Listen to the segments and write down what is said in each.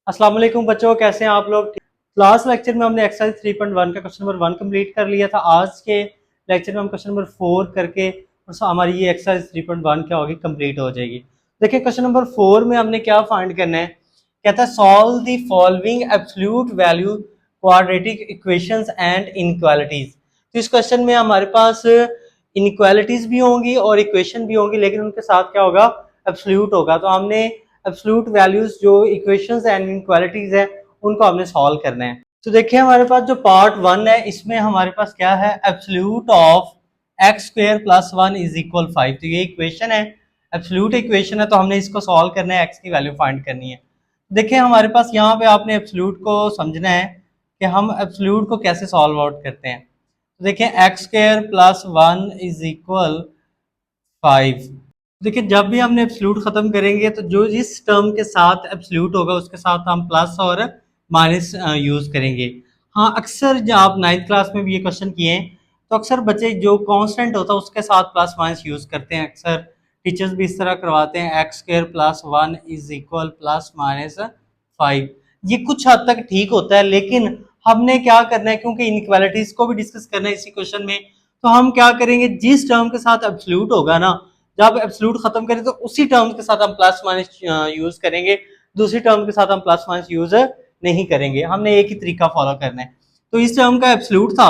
अस्सलाम वालेकुम बच्चों, कैसे हैं आप लोग। लास्ट लेक्चर में हमने एक्सरसाइज 3.1 का क्वेश्चन नंबर 1 कंप्लीट कर लिया था। आज के लेक्चर में हम क्वेश्चन नंबर 4 करके हमारी ये एक्सरसाइज 3.1 क्या होगी, कंप्लीट हो जाएगी। देखिए क्वेश्चन नंबर 4 में हमने क्या फाइंड करना है। कहता है solve the following absolute value quadratic equations and inequalities. तो इस क्वेश्चन में हमारे पास इनइक्वालिटीज भी होंगी और इक्वेशन भी होंगी, लेकिन उनके साथ क्या होगा, एब्सोल्यूट होगा। तो हमने एब्सोल्यूट वैल्यूज जो इक्वेशंस एंड इनइक्वालिटीज है उनको हमने सॉल्व करना है। तो देखिए हमारे पास जो पार्ट 1 है इसमें हमारे पास क्या है, absolute of x square plus 1 is equal 5। तो ये इक्वेशन है, एब्सोल्यूट इक्वेशन है, तो हमने इसको सॉल्व करना है, एक्स की वैल्यू फाइंड करनी है। देखिए हमारे पास यहाँ पे आपने एब्सोल्यूट को समझना है कि हम एब्सोल्यूट को कैसे सॉल्व आउट करते हैं। तो देखिए x square plus 1 is equal 5। देखिए जब भी हमने एब्सोल्यूट खत्म करेंगे तो जो जिस टर्म के साथ एब्सोल्यूट होगा उसके साथ हम प्लस और माइनस यूज करेंगे। हाँ, अक्सर जब आप 9th क्लास में भी ये क्वेश्चन किए हैं तो अक्सर बच्चे जो कांस्टेंट होता है उसके साथ प्लस माइनस यूज करते हैं। अक्सर टीचर्स भी इस तरह करवाते हैं, x square plus 1 is equal plus minus 5। ये कुछ हद तक ठीक होता है, लेकिन हमने क्या करना है, क्योंकि इनइक्वालिटीज को भी डिस्कस करना है इसी क्वेश्चन में, तो हम क्या करेंगे, जिस टर्म के साथ एब्सोल्यूट होगा ना, जब एब्सोल्यूट खत्म करें तो उसी टर्म के साथ हम प्लस माइनस यूज करेंगे, दूसरी टर्म के साथ हम प्लस माइनस यूज नहीं करेंगे। हमने एक ही तरीका फॉलो करना है। तो इस टर्म का एब्सोल्यूट था,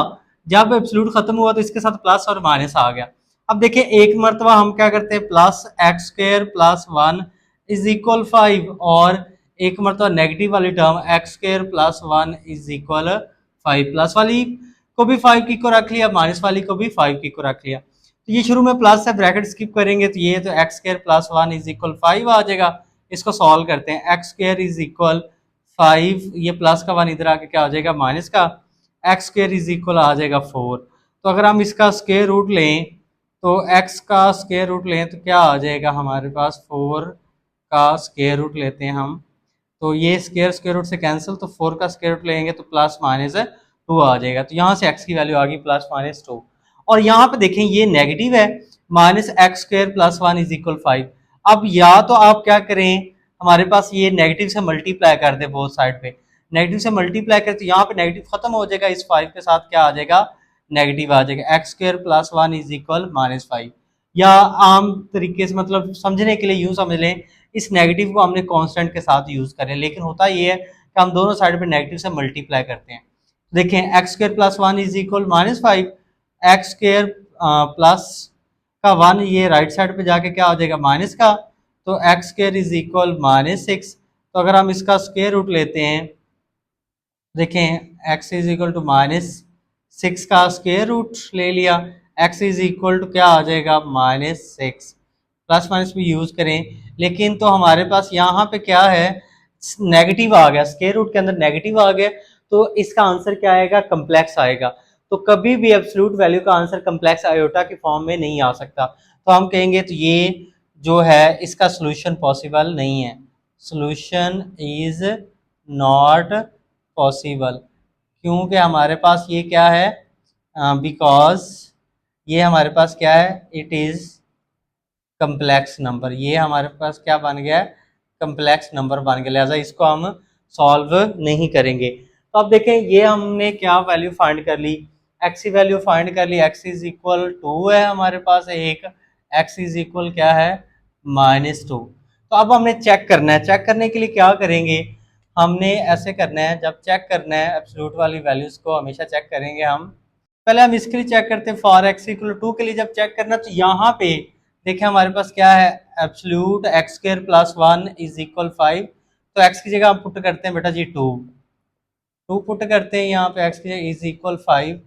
जब एब्सोल्यूट खत्म हुआ तो इसके साथ प्लस और माइनस आ गया। अब देखिए एक मरतबा हम क्या करते हैं, plus x square plus 1 is equal 5, और एक मरतबा नेगेटिव वाली term x square plus 1 is equal 5। Plus वाली को भी 5 की को रख लिया, माइनस वाली को भी 5 की को रख लिया। तो ये शुरू में प्लस है, ब्रैकेट स्किप करेंगे तो ये तो x square plus 1 is equal 5 आ जाएगा। इसको सॉल्व करते हैं, एक्स स्क्वायर इज इक्वल 5, ये प्लस का 1 इधर आके क्या हो जाएगा, माइनस का, एक्स स्क्वायर इज इक्वल आ जाएगा 4। तो अगर हम इसका स्क्वायर रूट लें तो एक्स का स्क्वायर रूट लें तो क्या आ जाएगा हमारे पास, 4 का स्क्वायर रूट लेते हैं हम, तो ये स्क्वायर रूट से कैंसिल, तो 4 का स्क्वायर रूट लेंगे तो प्लस माइनस 2 आ जाएगा। तो यहाँ से एक्स की वैल्यू आ गई प्लस माइनस 2। और यहाँ पे देखें ये नेगेटिव है, minus x square plus 1 is equal 5। अब या तो आप क्या करें, हमारे पास ये नेगेटिव से मल्टीप्लाई कर दे बोथ साइड पे, नेगेटिव से मल्टीप्लाई करें तो यहाँ पे नेगेटिव खत्म हो जाएगा, इस 5 के साथ क्या आ जाएगा, नेगेटिव आ जाएगा, x square plus 1 is equal minus 5। या आम तरीके से मतलब समझने के लिए यूं समझ लें, इस नेगेटिव को हमने कांस्टेंट के साथ यूज करें, लेकिन होता ये है कि हम दोनों साइड पे नेगेटिव से मल्टीप्लाई करते हैं। देखें x square plus 1 is equal minus 5, x square plus का 1 ये राइट साइड पे जाके क्या हो जाएगा, माइनस का, तो x square is equal minus 6। तो अगर हम इसका स्क्वायर रूट लेते हैं, देखें x is equal to minus 6 का स्क्वायर रूट ले लिया, एक्स इज इक्वल टू क्या आ जाएगा, माइनस 6। प्लस माइनस भी यूज करें, लेकिन तो हमारे पास यहाँ पे क्या है, नेगेटिव आ गया, स्क्वायर रूट के अंदर नेगेटिव आ गया, तो इसका आंसर क्या आएगा, कम्प्लेक्स आएगा। तो कभी भी एब्सोल्यूट वैल्यू का आंसर कम्प्लेक्स आयोटा की फॉर्म में नहीं आ सकता। तो हम कहेंगे तो ये जो है इसका सोल्यूशन पॉसिबल नहीं है, सोल्यूशन इज नॉट पॉसिबल। क्योंकि हमारे पास ये क्या है, बिकॉज ये हमारे पास क्या है, इट इज कम्प्लेक्स नंबर, ये हमारे पास क्या बन गया, कम्प्लेक्स नंबर बन गया, लिहाजा इसको हम सॉल्व नहीं करेंगे। तो अब देखें ये हमने क्या वैल्यू फाइंड कर ली, एक्स की वैल्यू फाइंड कर ली, एक्स इज इक्वल 2 है हमारे पास, एक एक्स इज इक्वल क्या है, माइनस 2। तो अब हमने चेक करना है, चेक करने के लिए क्या करेंगे, हमने ऐसे करना है, जब चेक करना है एब्सोल्यूट वाली वैल्यूज को हमेशा चेक करेंगे हम। पहले हम इसके लिए चेक करते हैं, फॉर एक्स इक्वल 2 के लिए जब चेक करना तो यहाँ पे देखिए हमारे पास क्या है, absolute x square plus 1 is equal 5। तो एक्स की जगह हम पुट करते हैं बेटा जी 2, 2 पुट करते हैं यहाँ पे, एक्स की जगह इज इक्वल 5।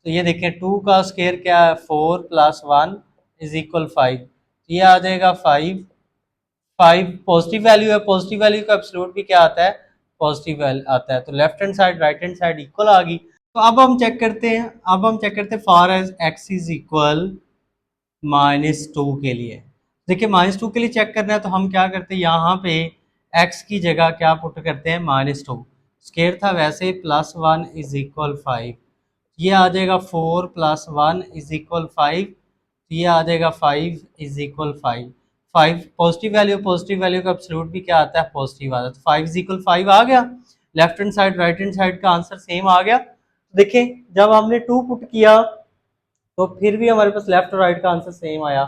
तो ये देखें 2 का स्क्वायर क्या है, 4 प्लस 1 इज इक्वल 5। ये आ जाएगा 5। 5 पॉजिटिव वैल्यू है, पॉजिटिव वैल्यू का एब्सोल्यूट भी क्या आता है, पॉजिटिव वैल्यू आता है। तो left hand side right hand side equal आ गई। तो अब हम चेक करते हैं, अब हम चेक करते हैं for as x is equal -2 के लिए। देखिए -2 के लिए चेक करना है तो हम क्या करते हैं, यहाँ पे x की जगह क्या पुट करते हैं, -2, स्क्वायर था वैसे, +1 इज इक्वल 5। ये आ जाएगा 4 + 1 इज इक्वल 5, ये आ जाएगा 5 इज इक्वल 5। 5 पॉजिटिव वैल्यू का एब्सोल्यूट भी क्या आता है, पॉजिटिव आता है। तो 5 इज इक्वल 5 आ गया, left hand side right hand side का आंसर सेम आ गया। देखिए जब हमने 2 पुट किया तो फिर भी हमारे पास लेफ्ट और राइट का आंसर सेम आया।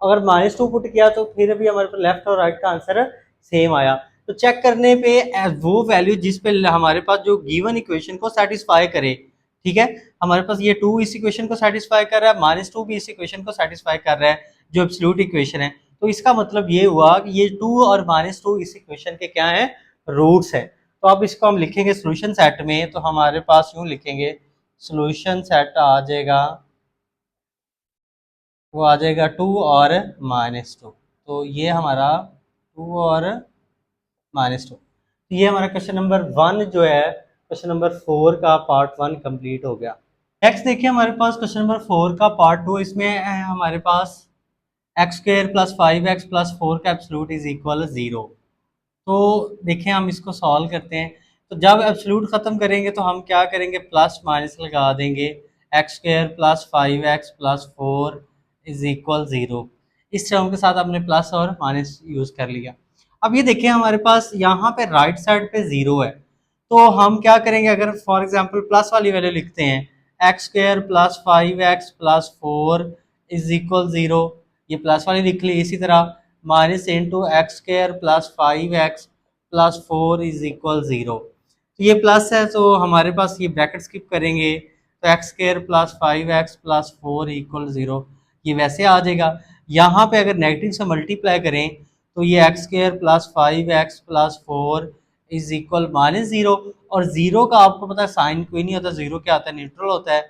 अगर -2 पुट किया तो फिर भी हमारे पास लेफ्ट और राइट का आंसर सेम आया। तो चेक करने पे वो वैल्यू जिस पे हमारे पास जो गिवन इक्वेशन को सेटिस्फाई करे, ठीक है, हमारे पास ये 2 इस इक्वेशन को सेटिस्फाई कर रहा है, -2 भी इस इक्वेशन को सेटिस्फाई कर रहा है जो एब्सोल्यूट इक्वेशन है। तो इसका मतलब ये हुआ कि ये 2 और -2 इस इक्वेशन के क्या है, रूट्स है। तो अब इसको हम लिखेंगे सोल्यूशन सेट में, तो हमारे पास यूं लिखेंगे सोल्यूशन सेट आ जाएगा, वो आ जाएगा 2 और -2। तो ये हमारा 2 और -2, तो ये हमारा क्वेश्चन नंबर 1 जो है, क्वेश्चन नंबर 4 का पार्ट 1 कंप्लीट हो गया। नेक्स्ट देखिए हमारे पास क्वेश्चन नंबर 4 का पार्ट 2, इसमें है हमारे पास x square plus 5x plus 4 का एब्सोल्यूट इज इक्वल 0। तो देखिए हम इसको सॉल्व करते हैं। तो जब एब्सोल्यूट खत्म करेंगे तो हम क्या करेंगे, प्लस माइनस लगा देंगे, x square plus 5x plus 4 is equal 0। इस टर्म के साथ हमने प्लस और माइनस यूज कर लिया। अब ये देखिए हमारे पास यहाँ पे राइट साइड पे 0 है, तो हम क्या करेंगे, अगर फॉर एग्जांपल प्लस वाली वैल्यू लिखते हैं, x square plus 5x plus 4 is equal 0, ये प्लस वाली लिख ली। इसी तरह minus into x square plus 5x plus 4 is equal 0, तो ये प्लस है तो हमारे पास ये ब्रैकेट स्किप करेंगे, तो x square plus 5x plus 4 equal 0 ये वैसे आ जाएगा। यहाँ पे अगर नेगेटिव से मल्टीप्लाई करें तो ये x square plus 5x plus 4 is equal -0, और 0 का आपको पता है साइन कोई नहीं होता, 0 क्या आता है, न्यूट्रल होता है।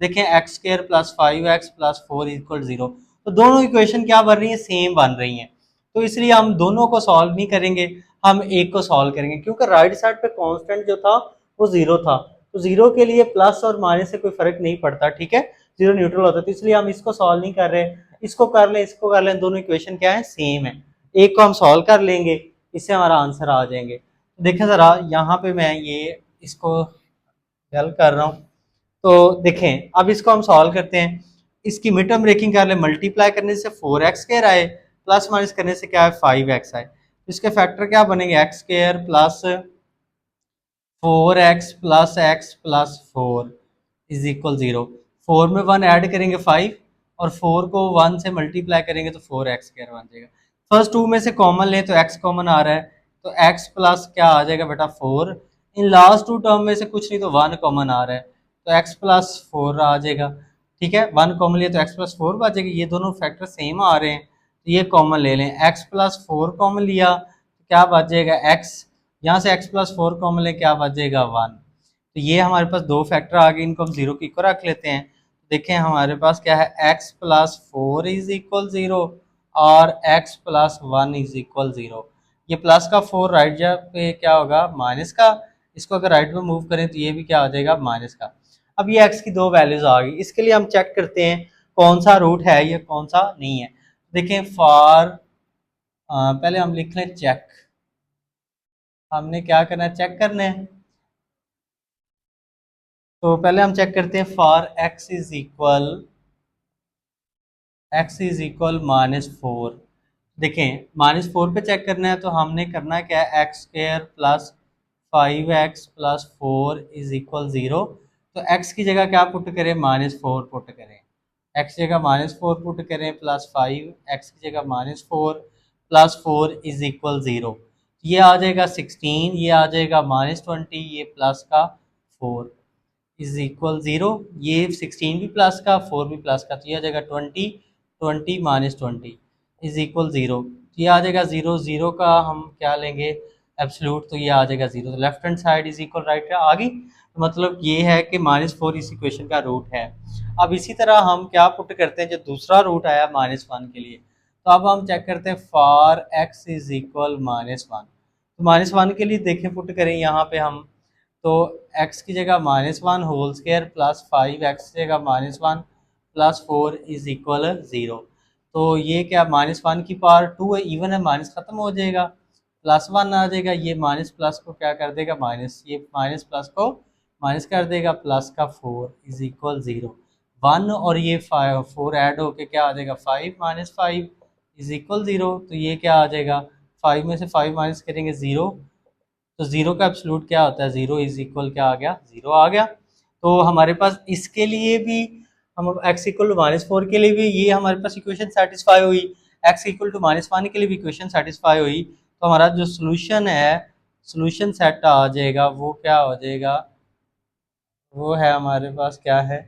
देखें x square plus 5x plus 4 equal 0, तो दोनों इक्वेशन क्या बन रही है, सेम बन रही हैं। तो इसलिए हम दोनों को सॉल्व नहीं करेंगे, हम एक को सॉल्व करेंगे, क्योंकि राइट साइड पे कांस्टेंट जो था वो 0 था, तो 0 के लिए प्लस और माइनस से कोई फर्क नहीं पड़ता, ठीक है, 0 न्यूट्रल होता है। तो इसलिए हम इसको सॉल्व नहीं कर रहे, इसको कर लें, इसको कर लें, दोनों इक्वेशन क्या है, सेम है। एक को हम सॉल्व कर लेंगे, इससे हमारा आंसर आ जाएंगे। देखें ज़रा यहाँ पे मैं ये इसको हल कर रहा हूँ, तो देखें अब इसको हम सॉल्व करते हैं। इसकी मिड टर्म ब्रेकिंग कर ले, मल्टीप्लाई करने से 4x स्क्वायर आए, प्लस माइनस करने से क्या है, 5x आए। तो इसके फैक्टर क्या बनेंगे, x square plus 4x plus x plus 4 is equal 0। 4 में 1 ऐड करेंगे 5, और 4 को 1 से मल्टीप्लाई करेंगे तो 4x स्क्वायर बन जाएगा। फर्स्ट 2 में से कॉमन लें तो x कॉमन आ रहा है, तो x प्लस क्या आ जाएगा बेटा 4। इन लास्ट 2 टर्म में से कुछ नहीं तो 1 कॉमन आ रहा है, तो x प्लस 4 आ जाएगा, ठीक है, 1 कॉमन लिया तो x प्लस 4 बचेगा। ये दोनों फैक्टर सेम आ रहे हैं तो ये कॉमन ले लें, x प्लस 4 कॉमन लिया तो क्या बच जाएगा, x, यहाँ से x प्लस 4 कॉमन ले क्या बच जाएगा, 1। तो ये हमारे पास दो फैक्टर आ गए, इनको हम 0 की इक्वल रख लेते हैं। देखें हमारे पास क्या है, x प्लस 4 इज इक्वल 0 और x प्लस 1 इज इक्वल 0। ये प्लस का 4 राइट पे क्या होगा, माइनस का, इसको अगर राइट में मूव करें तो ये भी क्या आ जाएगा, माइनस का। अब ये x की दो वैल्यूज आ गई, इसके लिए हम चेक करते हैं कौन सा रूट है ये कौन सा नहीं है। देखें फॉर पहले हम लिख लें चेक, हमने क्या करना है, चेक करना है। तो पहले हम चेक करते हैं फॉर x इज इक्वल -4। देखें -4 पे चेक करना है तो हमने करना क्या है, x square plus 5x plus 4 is equal 0। तो x की जगह क्या पुट करें, -4 पुट करें, x की जगह -4 पुट करें प्लस 5, x की जगह -4 प्लस 4 इज इक्वल 0। ये आ जाएगा 16, ये आ जाएगा -20, ये प्लस का 4 इज इक्वल 0। ये 16 भी प्लस का 4 भी प्लस का, तो ये आ जाएगा 20, 20 -20 इज इक्वल 0। तो ये आ जाएगा 0, 0 का हम क्या लेंगे, एब्सोल्यूट, तो ये आ जाएगा 0। तो left hand side is equal right आ गई, तो मतलब ये है कि -4 इस इक्वेशन का रूट है। अब इसी तरह हम क्या पुट करते हैं, जो दूसरा रूट आया -1 के लिए, तो अब हम चेक करते हैं फॉर x इज इक्वल -1। तो -1 के लिए देखें पुट करें यहाँ पे हम, तो x की जगह -1 होल स्क्वायर प्लस 5x की जगह -1 प्लस 4 इज इक्वल 0। तो ये क्या, -1 की पावर 2 है, इवन है, माइनस खत्म हो जाएगा, प्लस 1 आ जाएगा, ये माइनस प्लस को क्या कर देगा, माइनस, ये माइनस प्लस को माइनस कर देगा, प्लस का 4 इज इक्वल 0। 1 और ये 4 ऐड होके क्या आ जाएगा, 5 -5 इज इक्वल 0, तो ये क्या आ जाएगा, 5 में से 5 माइनस करेंगे 0, तो 0 का एब्सोल्यूट क्या होता है, 0 इज इक्वल क्या आ गया, 0 आ गया। तो हमारे पास इसके लिए भी, हम x इक्वल टू -4 के लिए भी ये हमारे पास इक्वेशन सेटिस्फाई हुई, x इक्वल टू -1 के लिए भी इक्वेशन सेटिस्फाई हुई। तो हमारा जो सोल्यूशन है, सोल्यूशन सेट आ जाएगा, वो क्या हो जाएगा, वो है हमारे पास क्या है,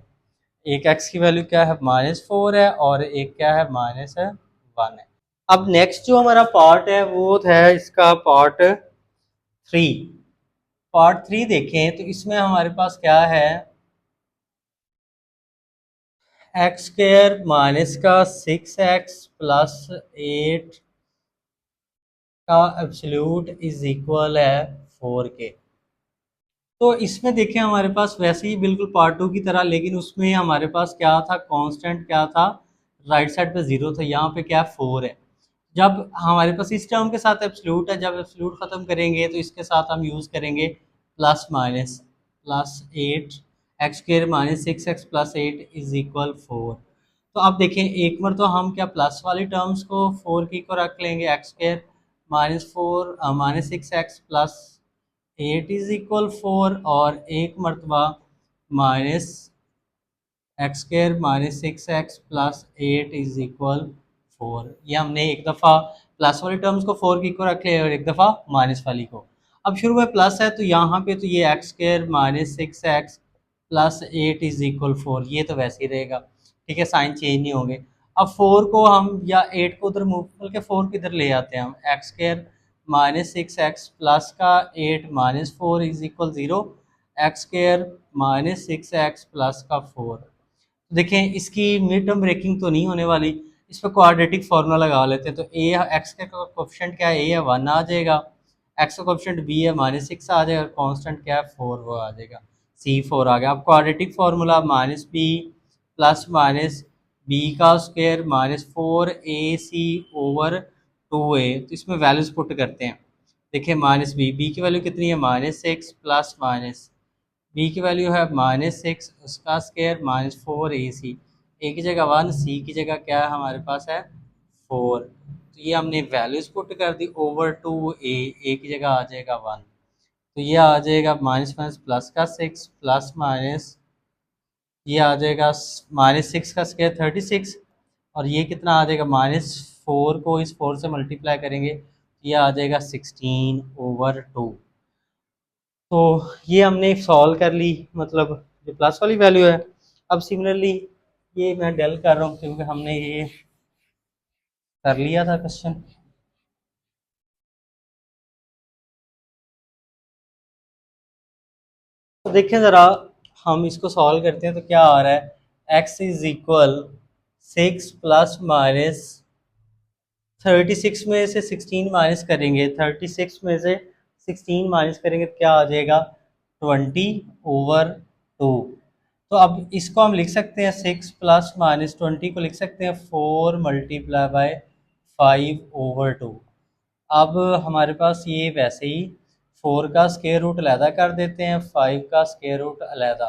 एक x की वैल्यू क्या है, -4 है, और एक क्या है, -1 है। अब नेक्स्ट जो हमारा पार्ट है वो है इसका पार्ट 3। पार्ट 3 देखें तो इसमें हमारे पास क्या है, एक्स स्क्वायर माइनस का 6x प्लस 8 का एब्सोल्यूट इज इक्वल है 4 के। तो इसमें देखें हमारे पास वैसे ही बिल्कुल पार्ट 2 की तरह, लेकिन उसमें हमारे पास क्या था, कांस्टेंट क्या था, राइट साइड पे 0 था, यहाँ पे क्या 4 है। जब हमारे पास इस टर्म के साथ एब्सोल्यूट है, जब एब्सोल्यूट ख़त्म करेंगे तो इसके साथ हम यूज़ करेंगे plus minus, +8 x square -6x plus 8 is equal 4। तो अब देखें एक बार तो हम क्या प्लस वाली टर्म्स को 4 की को रख लेंगे, x square -6x plus 8 is equal 4, और एक मरतबा minus x square -6x plus 8 is equal 4। ये हमने एक दफ़ा प्लस वाली टर्म्स को 4 की को रख लिया और एक दफ़ा माइनस वाली को। अब शुरू में प्लस है तो यहाँ पे तो ये x square -6x plus 8 is equal 4, ये तो वैसे ही रहेगा, ठीक है, साइन चेंज नहीं होंगे। अब 4 को हम या 8 को उधर मूव करके 4 को इधर ले आते हैं हम, एक्स स्क्र -6x प्लस का 8 -4 is equal 0, x square -6x plus का 4। देखें इसकी मिड टर्म ब्रेकिंग तो नहीं होने वाली, इस पर क्वाड्रेटिक फार्मूला लगा लेते हैं। तो ए एक्स का कोफिशिएंट क्या है, ए है 1 आ जाएगा, एक्स का कोफिशिएंट बी है -6 आ जाएगा, और कांस्टेंट क्या है 4 वो आ जाएगा, C4 आ गया। अब quadratic formula -b plus minus b का स्क्वायर -4ac ओवर 2a, तो इसमें वैल्यूज पुट करते हैं। देखिए -b की वैल्यू कितनी है, -6 प्लस माइनस बी की वैल्यू है -6, उसका स्क्वायर -4ac, ए की जगह 1, सी की जगह क्या है हमारे पास है 4। तो ये हमने वैल्यूज पुट कर दी ओवर 2a, ए की जगह आ जाएगा 1, तो ये आ जाएगा माइनस माइनस प्लस का 6 प्लस माइनस, ये आ जाएगा -6 का स्क्वायर 36, और ये कितना आ जाएगा, -4 को इस 4 से मल्टीप्लाई करेंगे, ये आ जाएगा 16 ओवर 2। तो ये हमने सॉल्व कर ली, मतलब जो प्लस वाली वैल्यू है। अब सिमिलरली ये मैं डेल कर रहा हूँ क्योंकि हमने ये कर लिया था क्वेश्चन। तो देखें ज़रा, हम इसको सॉल्व करते हैं तो क्या आ रहा है, x is equal 6 plus minus 36 में से 16 माइनस करेंगे, 36 में से 16 माइनस करेंगे तो क्या आ जाएगा 20 ओवर 2। तो अब इसको हम लिख सकते हैं 6 प्लस माइनस 20 को लिख सकते हैं 4 मल्टीप्लाई बाय 5 ओवर 2। अब हमारे पास ये वैसे ही 4 का स्क्वायर रूट अलहदा कर देते हैं, 5 का स्क्वायर रूट अलहदा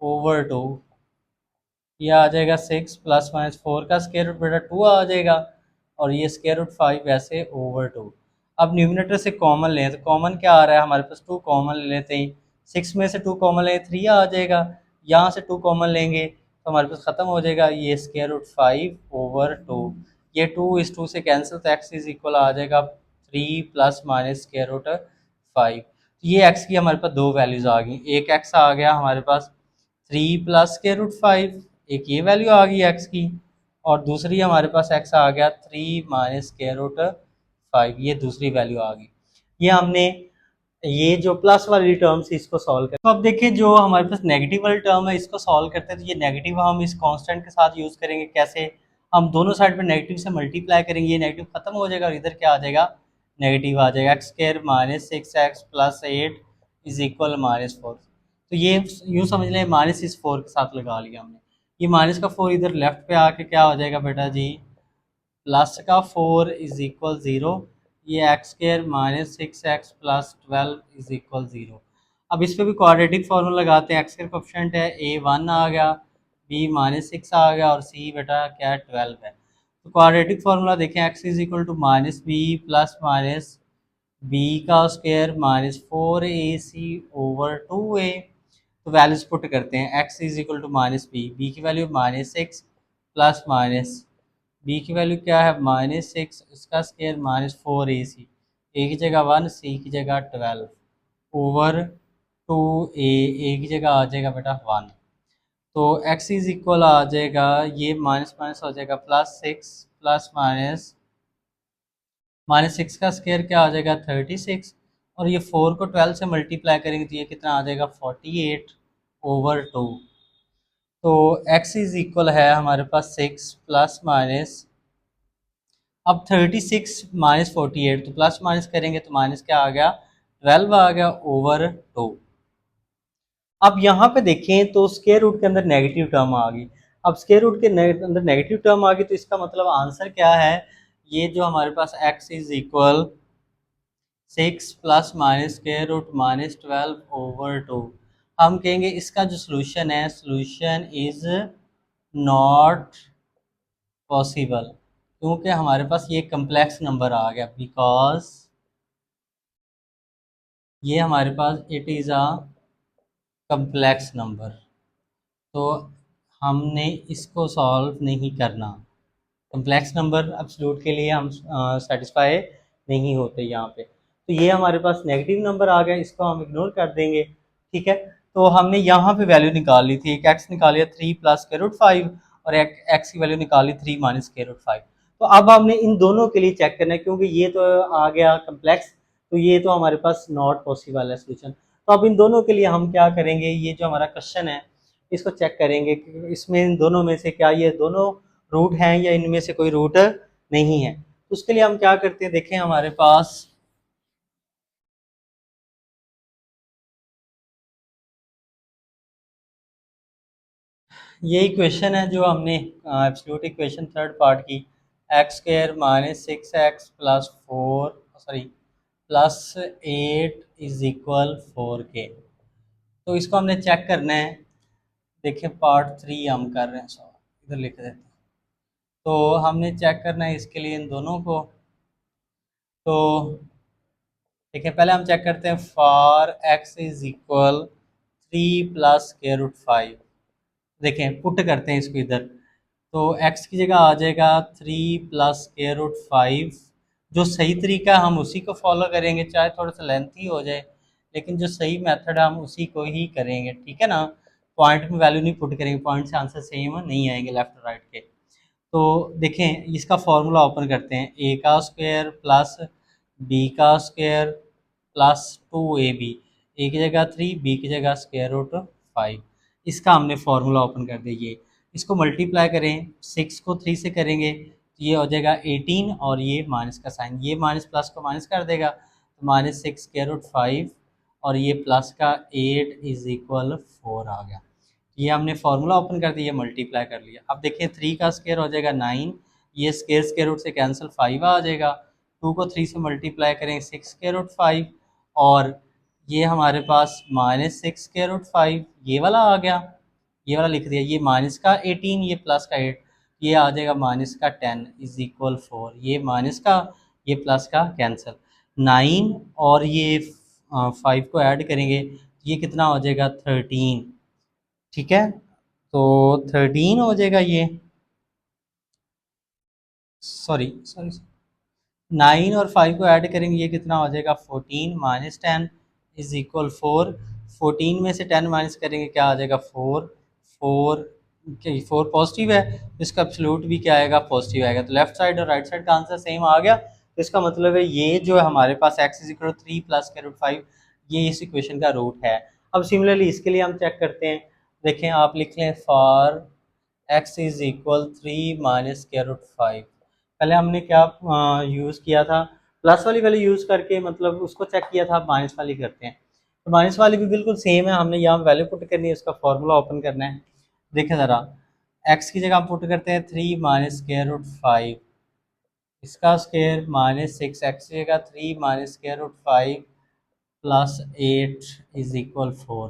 ओवर 2, ये आ जाएगा 6 प्लस माइनस 4 का स्क्वायर रूट बेटा 2 आ जाएगा, और ये स्क्वायर रूट 5 ऐसे ओवर 2। अब न्यूमिनेटर से कॉमन लें तो कॉमन क्या आ रहा है हमारे पास, 2 कॉमन ले लेते हैं, 6 में से 2 कॉमन लें 3 आ जाएगा, यहाँ से 2 कॉमन लेंगे तो हमारे पास ख़त्म हो जाएगा, ये स्क्वायर रूट 5 ओवर 2, ये 2 इस 2 से कैंसिल, तो एक्स इज इक्वल आ जाएगा 3 प्लस माइनस स्क्वायर रूट 5। ये एक्स की हमारे पास दो वैल्यूज़ आ गई, एक एक्स आ गया हमारे पास 3 प्लस स्क्वायर रूट 5, एक ये वैल्यू आ गई एक्स की, और दूसरी हमारे पास एक्स आ गया 3 माइनस स्क्वायर रूट 5, ये दूसरी वैल्यू आ गई। ये हमने ये जो प्लस वाली टर्म्स इसको सॉल्व कर, तो अब देखिए जो हमारे पास नेगेटिव वाली टर्म है इसको सॉल्व करते हैं, तो ये नेगेटिव हम इस कांस्टेंट के साथ यूज़ करेंगे, कैसे, हम दोनों साइड पे नेगेटिव से मल्टीप्लाई करेंगे, ये नेगेटिव खत्म हो जाएगा और इधर क्या आ जाएगा, नेगेटिव आ जाएगा, x square -6x plus 8 is equal -4। तो ये यूँ समझ लें माइनस इस 4 के साथ लगा लिया हमने, ये माइनस का 4 इधर लेफ्ट पे आके क्या हो जाएगा बेटा जी, प्लस का 4 इज इक्वल 0, ये x square -6x plus 12 is equal 0। अब इस पे भी क्वाड्रेटिक फार्मूला लगाते हैं, एक्स का कोएफिशिएंट है a 1 आ गया, b -6 आ गया, और c बेटा क्या है 12 है। तो क्वाड्रेटिक फार्मूला देखें, x is equal to minus b plus minus b का square minus 4ac over 2a। तो वैल्यूज पुट करते हैं, x is equal to minus B की वैल्यू -6 प्लस माइनस बी की वैल्यू क्या है -6, इसका स्क्वायर -4ac, ए की जगह 1, सी की जगह 12 ओवर 2a की जगह आ जाएगा बेटा 1। तो x इज इक्वल आ जाएगा, ये माइनस माइनस हो जाएगा +6 प्लस -6 का स्क्वायर क्या आ जाएगा 36, और ये 4 को 12 से मल्टीप्लाई करेंगे तो ये कितना आ जाएगा 48 ओवर 2। तो x इज इक्वल है हमारे पास 6 प्लस माइनस, अब 36 -48, तो प्लस माइनस करेंगे तो माइनस क्या आ गया 12 आ गया ओवर 2। अब यहाँ पे देखें तो स्क्वायर रूट के अंदर नेगेटिव टर्म आ गई। अब स्क्वायर रूट के अंदर नेगेटिव टर्म आ गई तो इसका मतलब आंसर क्या है, ये जो हमारे पास x is equal 6 plus minus square root -12 over 2, हम कहेंगे इसका जो सोल्यूशन है, सोल्यूशन इज नॉट पॉसिबल, क्योंकि हमारे पास ये कम्प्लेक्स नंबर आ गया, बिकॉज ये हमारे पास it is a complex number, तो हमने इसको सॉल्व नहीं करना। कम्प्लेक्स नंबर एब्सोल्यूट के लिए हम सेटिस्फाई नहीं होते यहाँ पे। तो ये हमारे पास नेगेटिव नंबर आ गया, इसको हम इग्नोर कर देंगे, ठीक है। तो हमने यहाँ पे वैल्यू निकाल ली थी, एक एक्स निकाल लिया 3 प्लस स्क्वायर रूट 5, और एक एक्स की वैल्यू निकाली 3 माइनस स्क्वायर रूट 5। तो अब हमने इन दोनों के लिए चेक करना है, क्योंकि ये तो आ गया कम्प्लेक्स, तो ये तो हमारे पास नॉट पॉसिबल है सोल्यूशन। तो अब इन दोनों के लिए हम क्या करेंगे, ये जो हमारा क्वेश्चन है इसको चेक करेंगे कि इसमें इन दोनों में से क्या ये दोनों रूट हैं या इनमें से कोई रूट नहीं है। तो उसके लिए हम क्या करते हैं, देखें हमारे पास ये इक्वेशन है जो हमने एब्सोल्यूट इक्वेशन थर्ड पार्ट की, x square -6x plus 4 sorry +8 is equal 4k। तो इसको हमने चेक करना है, देखें पार्ट 3 हम कर रहे हैं, सो इधर लिख देते हैं। तो हमने चेक करना है इसके लिए इन दोनों को। तो देखिए पहले हम चेक करते हैं, for x is equal 3 plus square root 5, देखें पुट करते हैं इसको इधर, तो x की जगह आ जाएगा 3 प्लस स्क्वायर रूट 5। जो सही तरीका है हम उसी को फॉलो करेंगे, चाहे थोड़ा सा लेंथी हो जाए, लेकिन जो सही मेथड है हम उसी को ही करेंगे, ठीक है ना। पॉइंट में वैल्यू नहीं पुट करेंगे, पॉइंट से आंसर सेम नहीं आएंगे लेफ्ट और राइट के। तो देखें इसका फॉर्मूला ओपन करते हैं, ए का स्क्वायर प्लस बी का स्क्वायर प्लस 2ab, ए की जगह 3, बी की जगह स्क्वायर रूट 5। इसका हमने फार्मूला ओपन कर दिया, ये इसको मल्टीप्लाई करें, 6 को 3 से करेंगे तो ये हो जाएगा 18, और ये माइनस का साइन, ये माइनस प्लस को माइनस कर देगा, तो -6 स्क्वायर रूट 5, और ये प्लस का 8 इज इक्वल 4 आ गया। ये हमने फार्मूला ओपन कर दिया, मल्टीप्लाई कर लिया। अब देखिए 3 का स्क्वायर हो जाएगा 9, ये स्क्वायर स्क्वायर रूट से कैंसिल 5 आ जाएगा, 2 को 3 से मल्टीप्लाई करें 6 स्क्वायर रूट 5, और ये हमारे पास -6 स्क्वायर रूट 5 ये वाला आ गया, ये वाला लिख दिया, ये माइनस का 18, ये प्लस का 8, ये आ जाएगा माइनस का 10 इज इक्वल 4, ये माइनस का ये प्लस का कैंसिल 9, और ये 5 को ऐड करेंगे ये कितना हो जाएगा 13, ठीक है। तो 13 हो जाएगा ये, सॉरी सॉरी 9 और 5 को ऐड करेंगे ये कितना हो जाएगा 14 माइनस 10 इज इक्वल 4। 14 में से 10 माइनस करेंगे क्या आ जाएगा 4, 4 4 पॉजिटिव है तो इसका एब्सोल्यूट भी क्या आएगा पॉजिटिव आएगा, तो लेफ्ट साइड और राइट साइड का आंसर सेम आ गया। तो इसका मतलब है ये जो है हमारे पास x is equal 3 plus square root 5 ये इस इक्वेशन का रूट है। अब सिमिलरली इसके लिए हम चेक करते हैं, देखें आप लिख लें for x is equal 3 minus square root 5। पहले हमने क्या यूज़ किया था, प्लस वाली वैल्यू यूज़ करके मतलब उसको चेक किया था, अब माइनस वाली करते हैं। तो माइनस वाली भी बिल्कुल सेम है, हमने यहाँ वैल्यू पुट करनी है, उसका फॉर्मूला ओपन करना है। देखें ज़रा, x की जगह हम पुट करते हैं 3 माइनस स्क्वायर रूट 5, इसका स्क्वायर -6, x की जगह 3 minus square root 5 plus 8 is equal 4।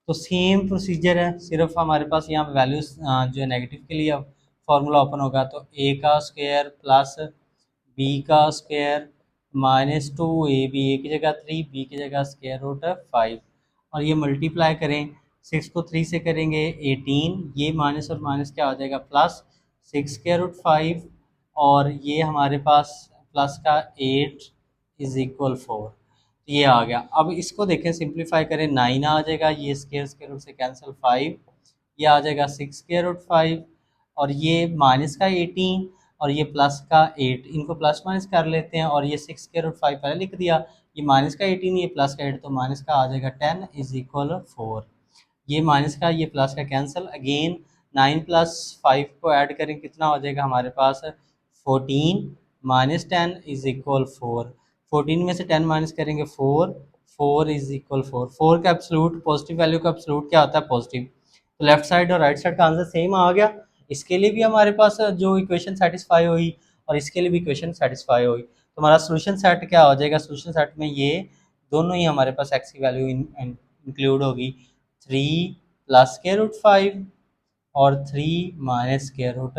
तो सेम प्रोसीजर है, सिर्फ हमारे पास यहाँ वैल्यूज जो है नेगेटिव के लिए अब फार्मूला ओपन होगा तो ए का स्क्वायर प्लस बी का स्क्वायर -2ab, ए की जगह 3, बी की जगह स्क्वायर रूट 5, और ये मल्टीप्लाई करें 6 को 3 से करेंगे 18, ये माइनस और माइनस क्या हो जाएगा प्लस 6 स्क्वायर रूट 5, और ये हमारे पास प्लस का 8 इज इक्वल 4, ये आ गया। अब इसको देखें सिंप्लीफाई करें 9 आ जाएगा, ये स्क्वायर रूट से कैंसिल 5, ये आ जाएगा 6 स्क्वायर रूट 5, और ये माइनस का 18 और ये प्लस का 8, इनको प्लस माइनस कर लेते हैं, और ये 6 स्क्वायर रूट 5 पहले लिख दिया, ये माइनस का 18 ये प्लस का 8, तो माइनस का आ जाएगा 10 इज इक्वल 4, ये माइनस का ये प्लस का कैंसिल, अगेन 9 प्लस 5 को ऐड करें कितना हो जाएगा हमारे पास 14 माइनस 10 इज इक्वल 4, 14 में से 10 माइनस करेंगे 4, 4 इज इक्वल 4, 4 का एब्सोल्यूट पॉजिटिव वैल्यू का एब्सोल्यूट क्या होता है पॉजिटिव, तो लेफ्ट साइड और राइट साइड का आंसर सेम आ गया। इसके लिए भी हमारे पास जो इक्वेशन सेटिस्फाई हुई और इसके लिए भी इक्वेशन सेटिस्फाई हुई, तो हमारा सोल्यूशन सेट क्या हो जाएगा, सोल्यूशन सेट में ये दोनों ही हमारे पास एक्स की वैल्यू इंक्लूड होगी, 3 प्लस स्क्वायर रूट 5 और 3 माइनस स्क्वायर रूट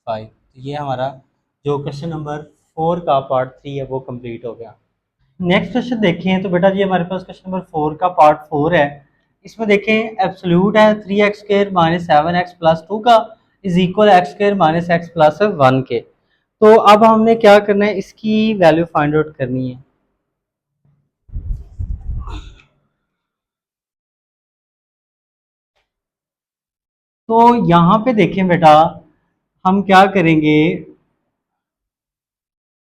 5, तो ये हमारा जो क्वेश्चन नंबर 4 का पार्ट 3 है वो कंप्लीट हो गया। नेक्स्ट क्वेश्चन देखें तो बेटा जी हमारे पास क्वेश्चन नंबर 4 का पार्ट 4 है, इसमें देखें एब्सोल्यूट है 3x square minus 7x plus 2 का is equal x square minus x plus 1 के, तो अब हमने क्या करना है, इसकी वैल्यू फाइंड आउट करनी है। तो यहाँ पे देखें बेटा हम क्या करेंगे,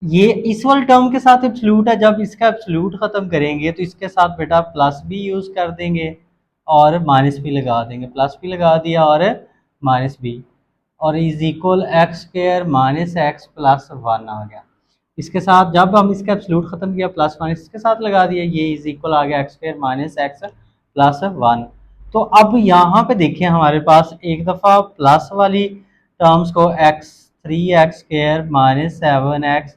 ये इस वाले टर्म के साथ एब्सोल्यूट है, जब इसका एब्सोल्यूट खत्म करेंगे तो इसके साथ बेटा प्लस भी यूज कर देंगे और माइनस भी लगा देंगे, प्लस भी लगा दिया और माइनस भी, और is equal x square minus x plus 1 आ गया। इसके साथ जब हम इसका एब्सोल्यूट खत्म किया प्लस माइनस इसके साथ लगा दिया, ये इज इक्वल आ गया x square minus x plus 1। तो अब यहाँ पे देखें हमारे पास एक दफ़ा प्लस वाली टर्म्स को x 3x square minus 7x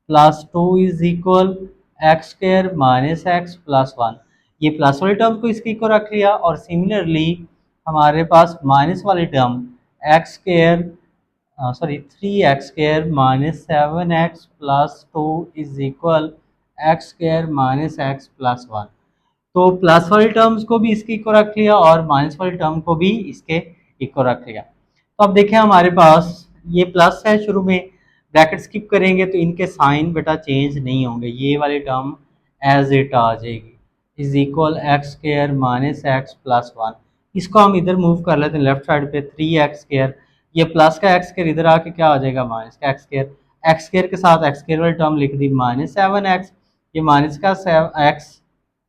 plus 2 is equal x square minus x plus 1, ये प्लस वाली टर्म को इसकी को रख लिया, और सिमिलरली हमारे पास माइनस वाली term x square sorry 3x square minus 7x plus 2 is equal x square minus x plus 1, तो प्लस वाली टर्म्स को भी इसके इक्वल रख लिया और माइनस वाली टर्म को भी इसके इक्वल रख लिया। तो अब देखें हमारे पास ये प्लस है, शुरू में ब्रैकेट स्किप करेंगे तो इनके साइन बेटा चेंज नहीं होंगे, ये वाली टर्म एज इट आ जाएगी, is equal x square minus x plus 1, इसको हम इधर मूव कर लेते हैं लेफ्ट साइड पे 3x स्क्वायर, ये प्लस का एक्स स्क्वायर इधर आके क्या आ जाएगा माइनस का एक्स स्क्वायर के साथ एक्स स्क्वायर वाली टर्म लिख दी माइनस 7x, ये माइनस का एक्स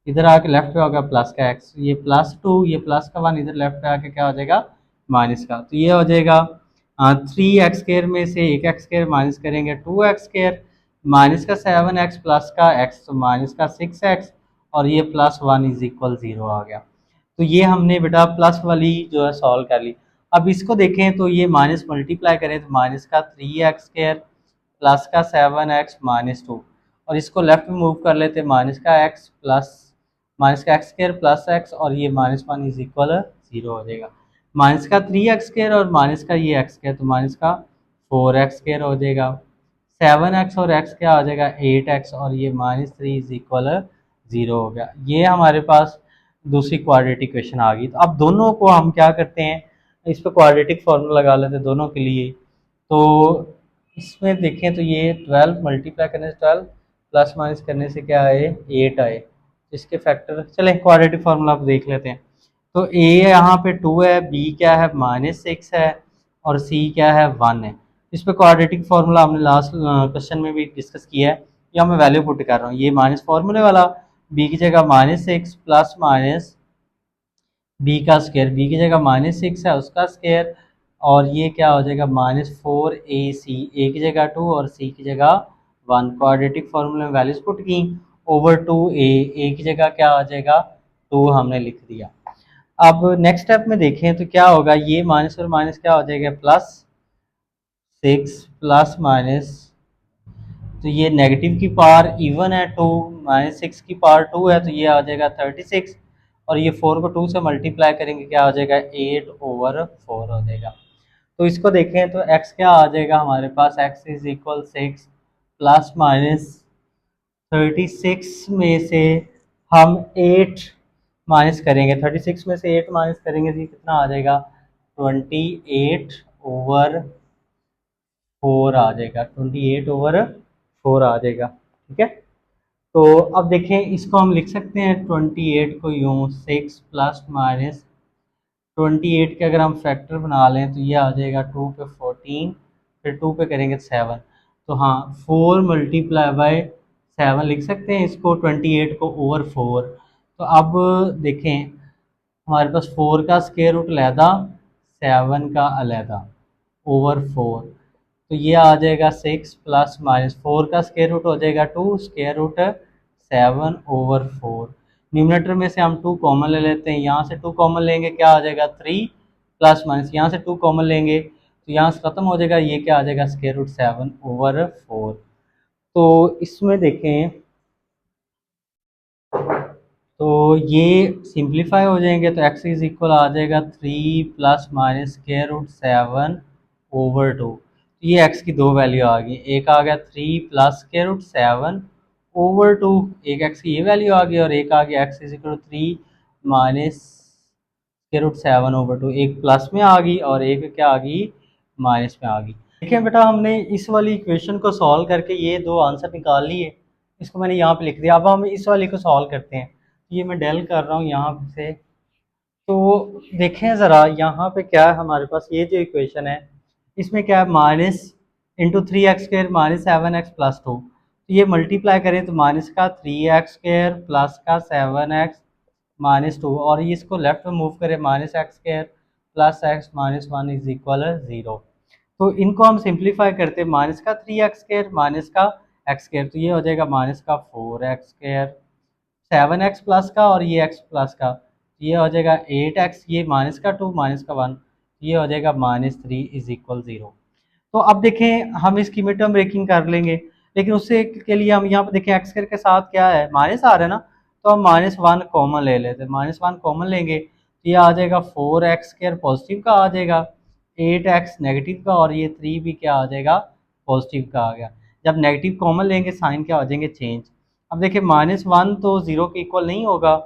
इधर आके लेफ्ट पे होगा प्लस का एक्स, ये प्लस 2 ये प्लस का 1 इधर लेफ्ट पे आके क्या हो जाएगा माइनस का, तो ये हो जाएगा 3x स्क्वायर में से एक एक्स स्क्वायर माइनस करेंगे 2x स्क्वायर माइनस का 7x प्लस का x तो माइनस का 6x, और ये प्लस 1 इज इक्वल 0 आ गया। तो ये हमने बेटा प्लस वाली जो है सॉल्व कर ली। अब इसको देखें तो ये माइनस मल्टीप्लाई करें तो माइनस का 3x स्क्वायर प्लस का 7x माइनस 2, और इसको लेफ्ट में मूव कर लेते माइनस का x प्लस माइनस का एक्स स्क्वायर प्लस एक्स, और ये माइनस 1 इज इक्वल 0 हो जाएगा। माइनस का 3x स्क्वायर और माइनस का ये एक्स स्क्वायर तो माइनस का 4x स्क्वायर हो जाएगा, 7x और x क्या आ जाएगा 8x, और ये -3 इज इक्वल 0 हो गया। ये हमारे पास दूसरी क्वाड्रेटिक इक्वेशन आ गई। तो अब दोनों को हम क्या करते हैं, इस पर क्वाड्रेटिक फॉर्मूला लगा लेते हैं दोनों के लिए। तो इसमें देखें तो ये 12 मल्टीप्लाई करने से 12 प्लस माइनस करने से क्या आए 8 आए, इसके फैक्टर चले क्वाड्रेटिक फार्मूला आप देख लेते हैं। तो ए यहाँ पे 2 है, बी क्या है -6 है, और सी क्या है 1 है। इस पे क्वाड्रेटिक फार्मूला हमने लास्ट क्वेश्चन में भी डिस्कस किया है, या मैं वैल्यू पुट कर रहा हूँ, ये माइनस फार्मूले वाला बी की जगह -6 प्लस माइनस बी का स्क्वायर, बी की जगह -6 है उसका स्क्वायर, और ये क्या हो जाएगा -4ac, ए की जगह 2 और सी की जगह 1, क्वाड्रेटिक फार्मूले में वैल्यूज पुट की ओवर 2a, ए की जगह क्या आ जाएगा 2 हमने लिख दिया। अब नेक्स्ट स्टेप में देखें तो क्या होगा, ये माइनस और माइनस क्या हो जाएगा +6 प्लस माइनस, तो ये नेगेटिव की पावर इवन है 2, -6 की पावर 2 है तो ये आ जाएगा 36, और ये 4 को 2 से मल्टीप्लाई करेंगे क्या हो जाएगा 8/4 हो जाएगा। तो इसको देखें तो x क्या आ जाएगा हमारे पास, x is equal 6 plus minus 36 में से हम 8 माइनस करेंगे, 36 में से 8 माइनस करेंगे तो ये कितना आ जाएगा, 28/4 आ जाएगा, 28/4 आ जाएगा। ठीक है, तो अब देखें इसको हम लिख सकते हैं 28 को यूँ 6 प्लस माइनस 28 के अगर हम फैक्टर बना लें तो ये आ जाएगा 2 पे 14, फिर 2 पे करेंगे 7, तो हाँ 4 मल्टीप्लाई बाय 7 लिख सकते हैं इसको, 28 को ओवर 4। तो अब देखें हमारे पास 4 का स्क्वायर रूट अलहदा, 7 का अलहदा, ओवर 4, तो ये आ जाएगा 6 प्लस माइनस 4 का स्क्वायर रूट हो जाएगा 2, स्क्वायर रूट 7/4। न्यूमरेटर में से हम 2 कॉमन ले लेते हैं, यहाँ से 2 कॉमन लेंगे क्या आ जाएगा 3, प्लस माइनस यहाँ से 2 कॉमन लेंगे तो यहाँ से ख़त्म हो जाएगा, ये क्या आ जाएगा स्क्वायर रूट 7/4। तो इसमें देखें तो ये सिंप्लीफाई हो जाएंगे, तो x इज इक्वल आ जाएगा 3 प्लस माइनस स्क्वायर रूट 7/2। ये x की दो वैल्यू आ गई, एक आ गया 3 प्लस स्क्वायर रूट 7/2, एक x की ये वैल्यू आ गई, और एक आ गया x is equal 3 minus square root 7/2, एक प्लस में आ गई और एक क्या आ गई, माइनस में आ गई। देखिए बेटा हमने इस वाली इक्वेशन को सॉल्व करके ये दो आंसर निकाल लिए, इसको मैंने यहाँ पे लिख दिया। अब हम इस वाली को सॉल्व करते हैं, ये मैं डेल कर रहा हूँ यहाँ से। तो देखें ज़रा यहाँ पे क्या है हमारे पास, ये जो इक्वेशन है इसमें क्या है, minus into 3x² minus 7x+2, तो ये मल्टीप्लाई करें तो माइनस का 3x² प्लस का 7x-2, और ये इसको लेफ्ट में मूव करें -x² plus x -1 is equal 0। तो इनको हम सिंप्लीफाई करते हैं, माइनस का 3x² माइनस का x², तो ये हो जाएगा माइनस का 4x², 7x प्लस का और ये x प्लस का, ये हो जाएगा 8x, ये माइनस का 2 माइनस का 1, ये हो जाएगा -3 इज इक्वल 0। तो अब देखें हम इसकी मिड टर्म ब्रेकिंग कर लेंगे, लेकिन उससे के लिए हम यहाँ पे देखें x² के साथ क्या है, माइनस आ रहा है ना, तो हम -1 कॉमन ले लेते हैं, -1 कॉमन लेंगे तो ये आ जाएगा 4x² पॉजिटिव का आ जाएगा, 8x नेगेटिव का, और ये 3 भी क्या आ जाएगा, पॉजिटिव का आ गया। जब नेगेटिव कॉमन लेंगे साइन क्या हो जाएंगे, चेंज। अब देखिए -1 तो 0 के इक्वल नहीं होगा,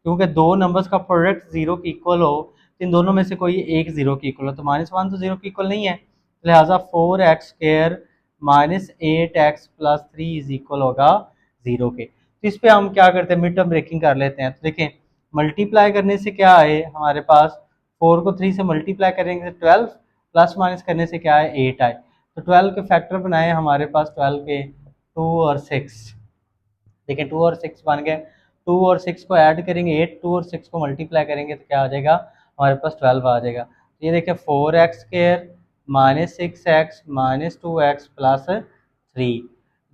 क्योंकि दो नंबर्स का प्रोडक्ट 0 के इक्वल हो तो इन दोनों में से कोई एक 0 के इक्वल हो, तो -1 तो 0 के इक्वल नहीं है, लिहाजा 4x² minus 8x+3 is equal होगा 0 के। तो इस पे हम क्या करते हैं, मिड टर्म ब्रेकिंग कर लेते हैं। तो देखें मल्टीप्लाई करने से क्या है हमारे पास, 4 को 3 से मल्टीप्लाई करेंगे 12, प्लस माइनस करने से क्या है 8 आए, तो 12 के फैक्टर बनाए हमारे पास, 12 के 2 और 6, देखें 2 और 6 बन गए, 2 और 6 को ऐड करेंगे 8, 2 और 6 को मल्टीप्लाई करेंगे तो क्या आ जाएगा हमारे पास 12 आ जाएगा। तो ये देखें 4x² minus 6x minus 2x plus 3,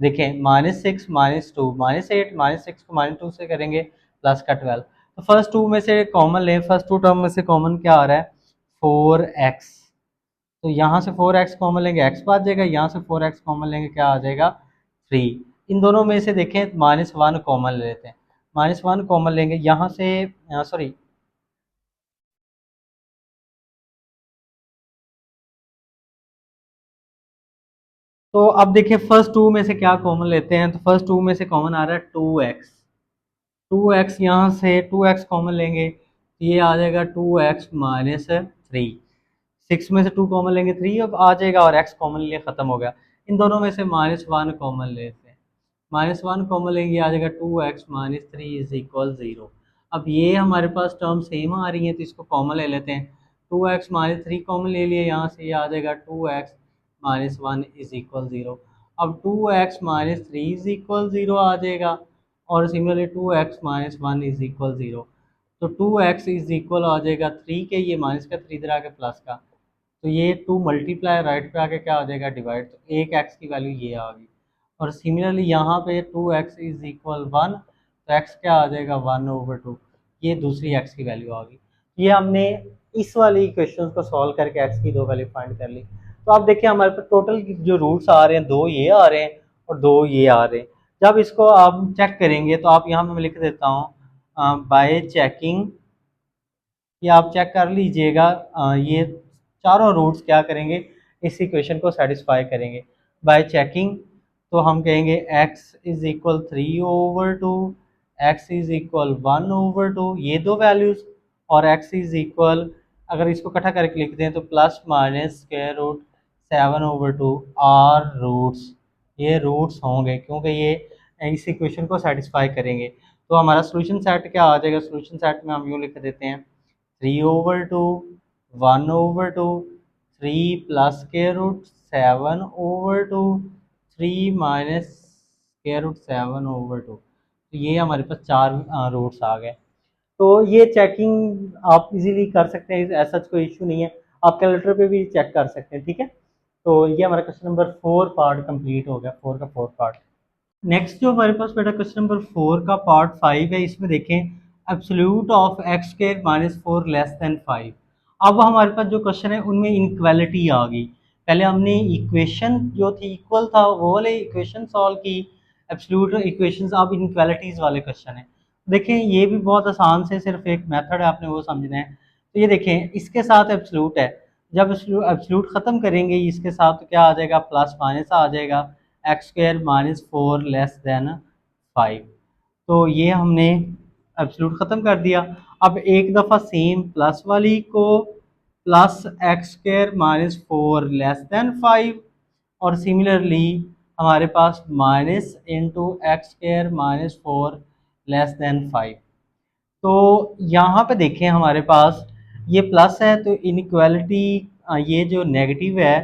देखें -6 -2 -8 -6 को -2 से करेंगे प्लस का 12, तो फर्स्ट टू में से कॉमन लें, फर्स्ट टू टर्म में से कॉमन क्या आ रहा है 4x, तो यहाँ से 4x कॉमन लेंगे x बच जाएगा, यहाँ से 4x कॉमन लेंगे क्या आ जाएगा 3। इन दोनों में से देखें -1 कॉमन ले लेते हैं, -1 कॉमन लेंगे यहाँ से, सॉरी तो अब देखिए फर्स्ट टू में से क्या कॉमन लेते हैं, तो फर्स्ट टू में से कॉमन आ रहा है 2x, 2x यहाँ से 2x कॉमन लेंगे तो ये आ जाएगा 2x -3, 6 में से 2 कॉमन लेंगे 3 अब आ जाएगा, और x कॉमन लिए ख़त्म हो गया। इन दोनों में से -1 कॉमन लेते हैं, -1 कॉमन लेंगे आ जाएगा 2x -3 इज इक्वल 0। अब ये हमारे पास टर्म सेम आ रही हैं तो इसको कॉमन ले लेते हैं, 2x -3 कॉमन ले लिए, यहाँ से ये आ जाएगा 2x -1 इज इक्वल 0। अब 2x -3 इज इक्वल 0 आ जाएगा, और सिमिलरली 2x -1 इज इक्वल 0, तो 2x इज इक्वल आ जाएगा 3 के, ये माइनस का 3 इधर आके प्लस का, तो ये 2 मल्टीप्लाई राइट पे आके क्या हो जाएगा डिवाइड, तो एक x की वैल्यू ये आ गई, और सिमिलरली यहाँ पे 2x इज इक्वल 1, तो x क्या आ जाएगा 1/2, ये दूसरी x की वैल्यू आ गई। ये हमने इस वाली इक्वेशन को सॉल्व करके x की दो वैल्यू फाइंड कर ली। तो आप देखिए हमारे पास टोटल जो रूट्स आ रहे हैं, दो ये आ रहे हैं और दो ये आ रहे हैं। जब इसको आप चेक करेंगे तो आप यहाँ पे मैं लिख देता हूँ बाय चेकिंग, ये आप चेक कर लीजिएगा, ये चारों रूट्स क्या करेंगे, इस इक्वेशन को सेटिस्फाई करेंगे बाय चेकिंग। तो हम कहेंगे x is equal 3/2, x is equal 1/2, ये दो वैल्यूज, और x इज इक्वल, अगर इसको इकट्ठा करके लिखते हैं तो plus minus square root 7/2 are roots, ये रूट्स होंगे क्योंकि ये इस इक्वेशन को सेटिस्फाई करेंगे। तो हमारा सोल्यूशन सेट क्या आ जाएगा, सोल्यूशन सेट में हम यूँ लिख देते हैं 3/2, 1/2, 3 plus square root 7/2, 3 minus square root 7/2। तो ये हमारे पास चार रूट्स आ गए। तो ये चेकिंग आप इजीली कर सकते हैं, ऐसा कोई इशू नहीं है, आप कैलकुलेटर पे भी चेक कर सकते हैं, ठीक है। तो ये हमारा क्वेश्चन नंबर 4 पार्ट कंप्लीट हो गया, 4 का 4 पार्ट। नेक्स्ट जो हमारे पास बेटा क्वेश्चन नंबर 4 का पार्ट 5 है, इसमें देखें absolute of x square minus 4 less than 5। अब हमारे पास जो क्वेश्चन है उनमें इनक्वालिटी आ गई। पहले हमने इक्वेशन जो थी इक्वल था वो वाले इक्वेशन सॉल्व की, एब्सोल्यूट इक्वेशंस, अब इनक्वालिटीज वाले क्वेश्चन है। देखें ये भी बहुत आसान से, सिर्फ एक मेथड है, आपने वो समझना है। तो ये देखें इसके साथ एब्सोल्यूट है, जब एब्सोल्यूट ख़त्म करेंगे इसके साथ तो क्या आ जाएगा, प्लस माइनस आ जाएगा, x square minus 4 less than 5। तो ये हमने एब्सोल्यूट ख़त्म कर दिया। अब एक दफ़ा सेम प्लस वाली को plus x square minus 4 less than 5, और सिमिलरली हमारे पास minus into x square minus 4 less than 5। तो यहाँ पे देखें हमारे पास ये प्लस है तो इनइक्वालिटी, ये जो नेगेटिव है,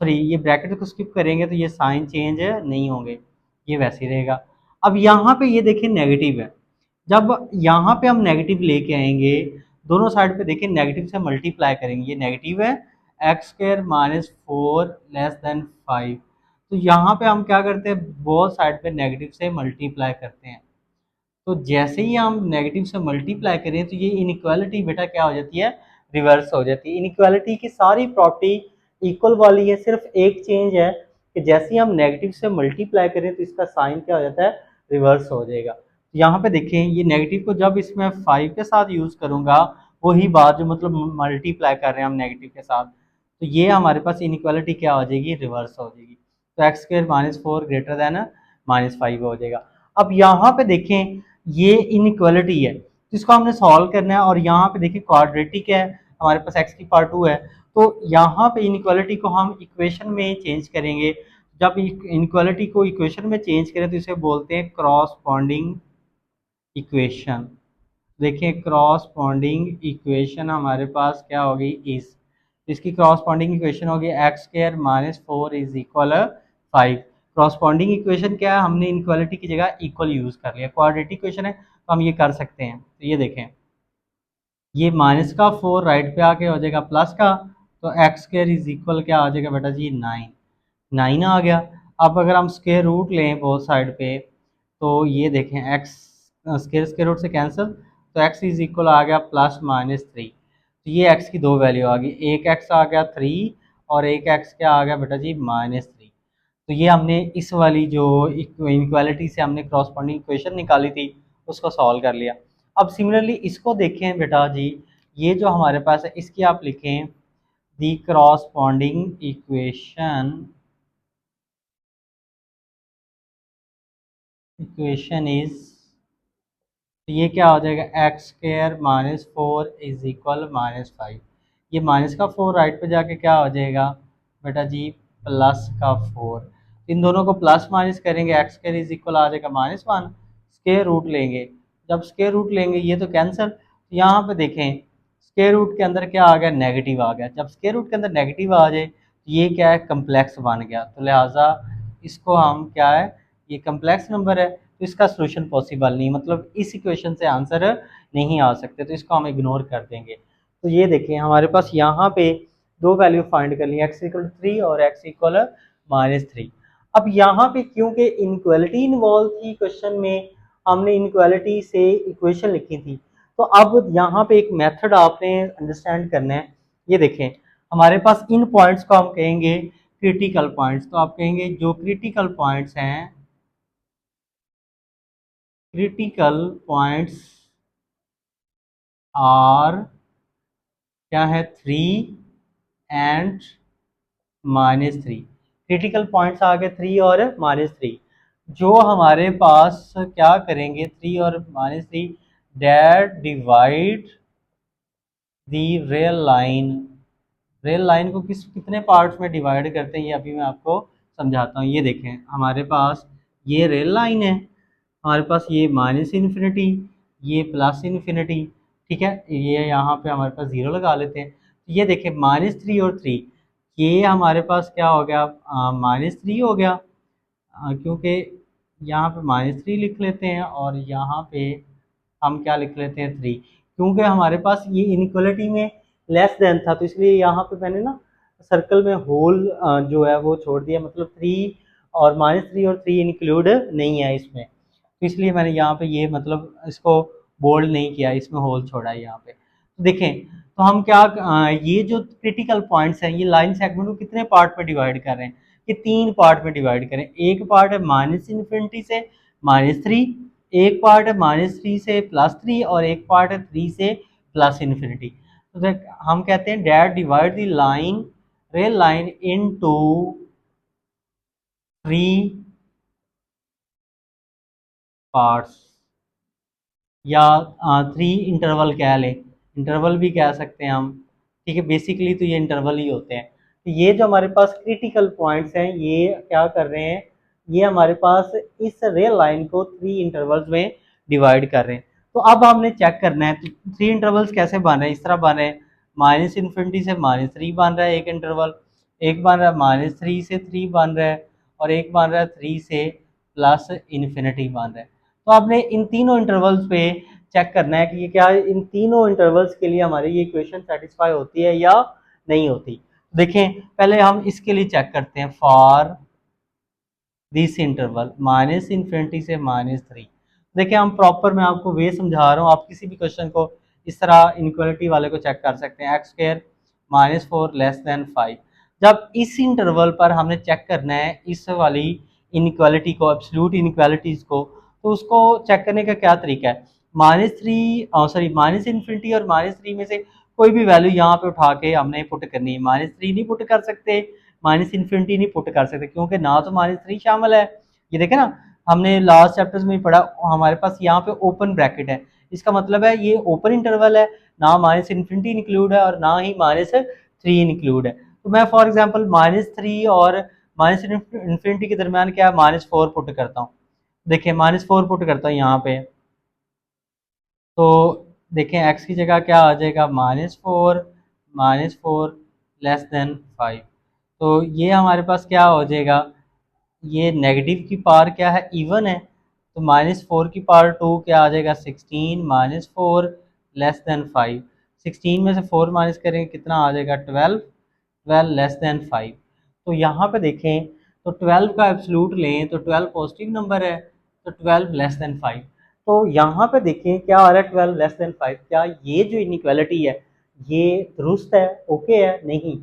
सॉरी ये ब्रैकेट को स्किप करेंगे तो ये साइन चेंज नहीं होंगे, ये वैसे ही रहेगा। अब यहाँ पे ये देखें नेगेटिव है, जब यहाँ पे हम नेगेटिव लेके आएंगे दोनों साइड पे देखें नेगेटिव से मल्टीप्लाई करेंगे, ये नेगेटिव है, x square minus 4 less than 5। तो यहाँ पे हम क्या करते हैं, बोथ साइड पे नेगेटिव से मल्टीप्लाई करते हैं। तो जैसे ही हम नेगेटिव से मल्टीप्लाई करें तो ये इनइक्वालिटी बेटा क्या हो जाती है, रिवर्स हो जाती है। इनइक्वालिटी की सारी प्रॉपर्टी इक्वल वाली है, सिर्फ एक चेंज है कि जैसे ही हम नेगेटिव से मल्टीप्लाई करें तो इसका साइन क्या हो जाता है, रिवर्स हो जाएगा। तो यहाँ पे देखें ये नेगेटिव को जब इसमें 5 के साथ यूज़ करूँगा, वही बात जो मतलब मल्टीप्लाई कर रहे हैं हम नेगेटिव के साथ, तो ये हमारे पास इनइक्वालिटी क्या हो जाएगी, रिवर्स हो जाएगी। तो x square minus 4 greater than minus 5 हो जाएगा। अब यहाँ पे देखें ये इनइक्वालिटी है तो इसको हमने सॉल्व करना है, और यहाँ पे देखिए क्वाड्रेटिक है, हमारे पास x की पावर 2 है, तो यहाँ पे इनइक्वालिटी को हम इक्वेशन में चेंज करेंगे। जब इनइक्वालिटी को इक्वेशन में चेंज करें तो इसे बोलते हैं क्रॉसपॉन्डिंग इक्वेशन। देखिए क्रॉसपॉन्डिंग इक्वेशन हमारे पास क्या होगी, इस इसकी क्रॉसपॉन्डिंग इक्वेशन होगी x square minus 4 is equal 5। Corresponding equation क्या है, हमने इनक्वालिटी की जगह इक्वल यूज कर लिया, क्वाड्रेटिक इक्वेशन है तो हम ये कर सकते हैं। तो ये देखें ये माइनस का 4 राइट पे आके हो जाएगा प्लस का, तो एक्स स्क्वायर इज इक्वल क्या आ जाएगा बेटा जी, 9, 9 आ गया। अब अगर हम स्क्वायर रूट लें बोथ साइड पे तो ये देखें एक्स स्क्वायर स्क्वायर रूट से कैंसिल, तो एक्स इज इक्वल आ गया प्लस माइनस 3। तो ये एक्स की दो वैल्यू आ गई, एक एक्स आ गया 3 और एक एक्स क्या आ गया बेटा जी, -3। तो ये हमने इस वाली जो इनक्वालिटी से हमने क्रॉसपॉन्डिंग इक्वेशन निकाली थी उसको सॉल्व कर लिया। अब सिमिलरली इसको देखें बेटा जी, ये जो हमारे पास है इसकी आप लिखें दी क्रॉसपॉन्डिंग इक्वेशन इज, तो ये क्या हो जाएगा, x square minus 4 is equal -5। ये माइनस का 4 राइट पे जाके क्या हो जाएगा बेटा जी, प्लस का 4। इन दोनों को प्लस माइनस करेंगे, एक्स स्क्वायर इज इक्वल आ जाएगा -1, स्क्वायर रूट लेंगे, जब स्क्वायर रूट लेंगे ये तो कैंसिल। तो यहाँ पे देखें स्क्वायर रूट के अंदर क्या आ गया, नेगेटिव आ गया, जब स्क्वायर रूट के अंदर नेगेटिव आ जाए तो ये क्या है, कम्प्लेक्स बन गया, तो लिहाजा इसको हम क्या है, ये कम्प्लेक्स नंबर है तो इसका सोल्यूशन पॉसिबल नहीं, मतलब इस इक्वेशन से आंसर नहीं आ सकते, तो इसको हम इग्नोर कर देंगे। तो ये देखें हमारे पास यहाँ पे दो वैल्यू फाइंड कर ली, एक्स इक्वल 3 और एक्स इक्वल -3। अब यहाँ पे क्योंकि इनक्वालिटी इन्वॉल्व थी क्वेश्चन में, हमने इनक्वालिटी से इक्वेशन लिखी थी, तो अब यहाँ पे एक मेथड आपने अंडरस्टैंड करना है। ये देखें हमारे पास इन पॉइंट्स को हम कहेंगे क्रिटिकल पॉइंट्स, तो आप कहेंगे जो क्रिटिकल पॉइंट्स हैं, क्रिटिकल पॉइंट्स आर क्या है, 3 एंड -3। क्रिटिकल पॉइंट्स आ गए 3 और -3। जो हमारे पास क्या करेंगे 3 और -3 डेट डिवाइड दी रेल लाइन को कितने पार्ट्स में डिवाइड करते हैं ये अभी मैं आपको समझाता हूँ। ये देखें हमारे पास ये रेल लाइन है, हमारे पास ये -इन्फिनिटी, ये +इन्फिनिटी, ठीक है। ये यहाँ पे हमारे पास 0 लगा लेते हैं। तो ये देखें -3 और 3, ये हमारे पास क्या हो गया, -3 हो गया, क्योंकि यहाँ पे -3 लिख लेते हैं और यहाँ पे हम क्या लिख लेते हैं 3, क्योंकि हमारे पास ये इनइक्वालिटी में लेस देन था, तो इसलिए यहाँ पे मैंने ना सर्कल में होल जो है वो छोड़ दिया, मतलब 3 और -3 और 3 इंक्लूड नहीं है इसमें, तो इसलिए मैंने यहाँ पे ये मतलब इसको बोल्ड नहीं किया, इसमें होल छोड़ा है यहाँ पे। तो देखें तो हम क्या ये जो क्रिटिकल पॉइंट्स हैं ये लाइन सेगमेंट को कितने पार्ट में डिवाइड कर रहे हैं, ये 3 पार्ट में डिवाइड करें। एक पार्ट है -इन्फिनिटी से -3, एक पार्ट है -3 से +3 और एक पार्ट है 3 से +इन्फिनिटी। तो हम कहते हैं that divide the line real line into 3 parts, या 3 इंटरवल कह लें, इंटरवल भी कह सकते हैं हम, ठीक है। बेसिकली तो ये इंटरवल ही होते हैं। तो ये जो हमारे पास क्रिटिकल पॉइंट्स हैं ये क्या कर रहे हैं, ये हमारे पास इस रेल लाइन को 3 इंटरवल्स में डिवाइड कर रहे हैं। तो अब हमने चेक करना है तो 3 इंटरवल्स कैसे बन रहे हैं, इस तरह बन रहे हैं, -इन्फिनिटी से -3 बन रहा है एक इंटरवल, एक बन रहा है -3 से 3 बन रहा है, और एक बन रहा है 3 से +इन्फिनिटी बन रहा है। तो आपने इन तीनों इंटरवल्स पे चेक करना है कि ये क्या इन तीनों इंटरवल्स के लिए हमारी ये इक्वेशन सेटिस्फाई होती है या नहीं होती। देखें पहले हम इसके लिए चेक करते हैं, फॉर दिस इंटरवल -इन्फिनिटी से -3। देखिए हम प्रॉपर मैं आपको वे समझा रहा हूँ, आप किसी भी क्वेश्चन को इस तरह इनइक्वालिटी वाले को चेक कर सकते हैं। x² -4 <5। जब इस इंटरवल पर हमने चेक करना है इस वाली इनइक्वालिटी को, एब्सोल्यूट इनइक्वालिटीज को, तो उसको चेक करने का क्या तरीका है, -इन्फिनिटी और -3 में से कोई भी वैल्यू यहाँ पे उठा के हमने पुट करनी है। -3 नहीं पुट कर सकते, -इन्फिनिटी नहीं पुट कर सकते, क्योंकि ना तो -3 शामिल है। ये देखे ना हमने लास्ट चैप्टर्स में पढ़ा, हमारे पास यहाँ पे ओपन ब्रैकेट है, इसका मतलब है ये ओपन इंटरवल है, ना -इन्फिनिटी इंक्लूड है और ना ही -3 इंक्लूड है। तो मैं फॉर एग्जांपल -3 और -इन्फिनिटी के दरमियान क्या -4 पुट करता हूँ। देखिए -4 पुट करता हूँ यहाँ पे, तो देखें x की जगह क्या आ जाएगा, -4 <5। तो ये हमारे पास क्या हो जाएगा, ये नेगेटिव की पावर क्या है, इवन है, तो -4 की पावर 2 क्या आ जाएगा 16, -4 <5। 16 में से 4 माइनस करेंगे कितना आ जाएगा 12, 12 <5। तो यहाँ पे देखें तो 12 का एब्सोल्यूट लें तो 12 पॉजिटिव नंबर है, तो 12 <5। तो यहाँ पे देखें क्या आ रहा है 12 <5, क्या ये जो इनइक्वालिटी है ये दुरुस्त है, ओके है, नहीं,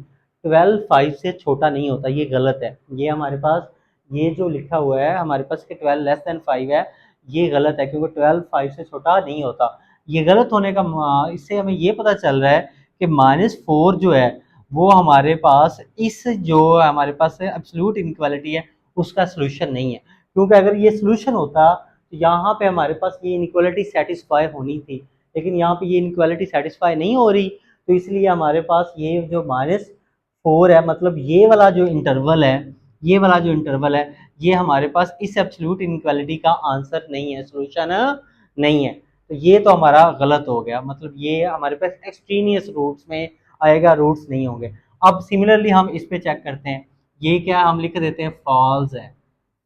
12 5 से छोटा नहीं होता, ये गलत है। ये हमारे पास ये जो लिखा हुआ है हमारे पास कि 12 <5 है, ये गलत है, क्योंकि 12 5 से छोटा नहीं होता। ये गलत होने का इससे हमें ये पता चल रहा है कि -4 जो है वो हमारे पास इस जो हमारे पास एब्सोल्यूट इनइक्वालिटी है उसका सोल्यूशन नहीं है, क्योंकि अगर ये सोल्यूशन होता तो यहाँ पे हमारे पास ये इनइक्वालिटी सेटिस्फाई होनी थी, लेकिन यहाँ पे ये इनइक्वालिटी सेटिस्फाई नहीं हो रही, तो इसलिए हमारे पास ये जो -4 है, मतलब ये वाला जो इंटरवल है, ये वाला जो इंटरवल है ये हमारे पास इस एब्सोल्यूट इनइक्वालिटी का आंसर नहीं है, सोल्यूशन नहीं है। तो ये तो हमारा गलत हो गया, मतलब ये हमारे पास एक्सट्रीनियस रूट्स में आएगा, रूट्स नहीं होंगे। अब सिमिलरली हम इस पे चेक करते हैं, ये क्या हम लिख देते हैं फॉल्स है,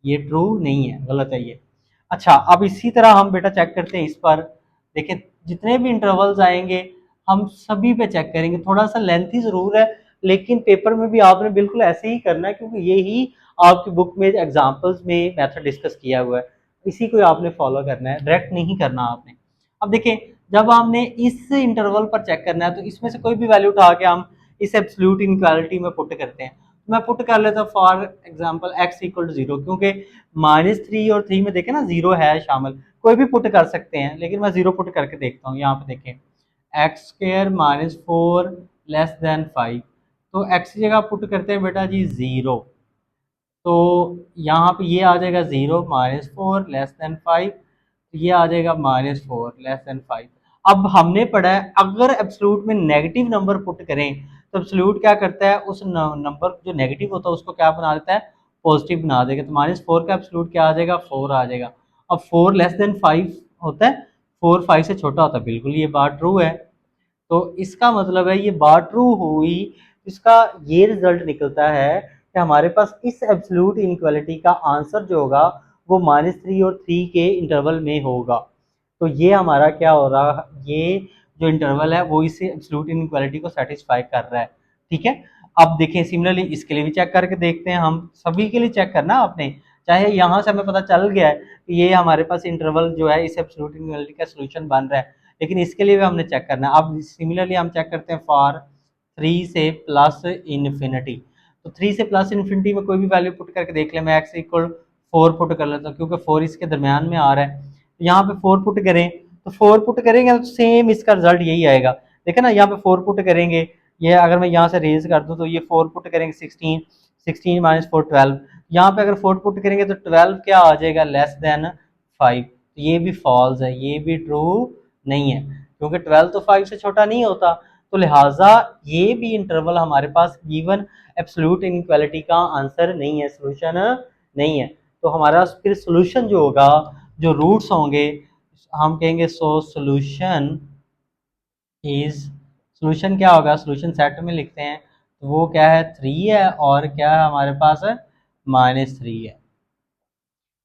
ये ट्रू नहीं है, गलत है ये। अच्छा अब इसी तरह हम बेटा चेक करते हैं इस पर, देखिए जितने भी इंटरवल्स आएंगे हम सभी पे चेक करेंगे, थोड़ा सा लेंथी जरूर है लेकिन पेपर में भी आपने बिल्कुल ऐसे ही करना है, क्योंकि ये ही आपकी बुक में एग्जाम्पल्स में मेथड डिस्कस किया हुआ है, इसी को आपने फॉलो करना है, डायरेक्ट नहीं करना आपने। अब देखिए जब हमने इस इंटरवल पर चेक करना है तो इसमें से कोई भी वैल्यू उठा के हम इस एब्सोल्यूट इनइक्वालिटी में पुट करते हैं। मैं पुट कर लेता हूँ फॉर एग्जांपल x = 0, क्योंकि -3 और 3 में देखें ना 0 है शामिल, कोई भी पुट कर सकते हैं, लेकिन मैं 0 पुट करके देखता हूँ। यहाँ पे देखें x² -4 <5, तो x की जगह पुट करते हैं बेटा जी 0। तो यहाँ पे ये आ जाएगा 0 -4 लेस देन 5, ये आ जाएगा -4 लेस देन 5। अब हमने पढ़ा है अगर एब्सोल्यूट में नेगेटिव नंबर पुट करें तो एब्सोल्यूट क्या करता है, उस नंबर जो नेगेटिव होता है उसको क्या बना देता है, पॉजिटिव बना देगा। तो -4 का एब्सोल्यूट क्या आ जाएगा, 4 आ जाएगा। अब 4 लेस देन 5 होता है, 4 5 से छोटा होता है, बिल्कुल ये बात ट्रू है। तो इसका मतलब है ये बात ट्रू हुई। इसका ये रिजल्ट निकलता है कि हमारे पास इस एब्सोल्यूट इनइक्वालिटी का आंसर जो होगा वो -3 और 3 के इंटरवल में होगा। तो ये हमारा क्या हो रहा, ये जो इंटरवल है वो इस एब्सोल्यूट इनइक्वालिटी को सेटिस्फाई कर रहा है। ठीक है। अब देखें सिमिलरली इसके लिए भी चेक करके देखते हैं, हम सभी के लिए चेक करना आपने। चाहे यहाँ से हमें पता चल गया है कि ये हमारे पास इंटरवल जो है इस एब्सोल्यूट इनइक्वालिटी का सोल्यूशन बन रहा है, लेकिन इसके लिए भी हमने चेक करना है। अब सिमिलरली हम चेक करते हैं फॉर 3 से प्लस इन्फिनिटी। तो 3 से प्लस इन्फिनिटी में कोई भी वैल्यू पुट करके देख ले, मैं एक्स इक्वल 4 पुट कर लेता हूँ क्योंकि 4 इसके दरमियान में आ रहा है। यहाँ पे 4 पुट करें तो 4 पुट करेंगे तो सेम इसका रिजल्ट यही आएगा। देखिए ना, यहाँ पे 4 पुट करेंगे, ये अगर मैं यहाँ से रेज कर दूँ तो ये 4 पुट करेंगे 16, 16 -4 12। यहाँ पे अगर 4 पुट करेंगे तो 12 क्या आ जाएगा, लेस देन 5। ये भी फॉल्स है, ये भी ट्रू नहीं है क्योंकि 12 तो 5 से छोटा नहीं होता। तो लिहाजा ये भी इंटरवल हमारे पास गिवन एब्सोल्यूट इनइक्वालिटी का आंसर नहीं है, सोल्यूशन नहीं है। तो हमारा फिर सोल्यूशन जो होगा, जो रूट्स होंगे, हम कहेंगे सो सोल्यूशन इज, सोल्यूशन क्या होगा, सोल्यूशन सेट में लिखते हैं तो वो क्या है, 3 है और क्या है हमारे पास है, -3 है।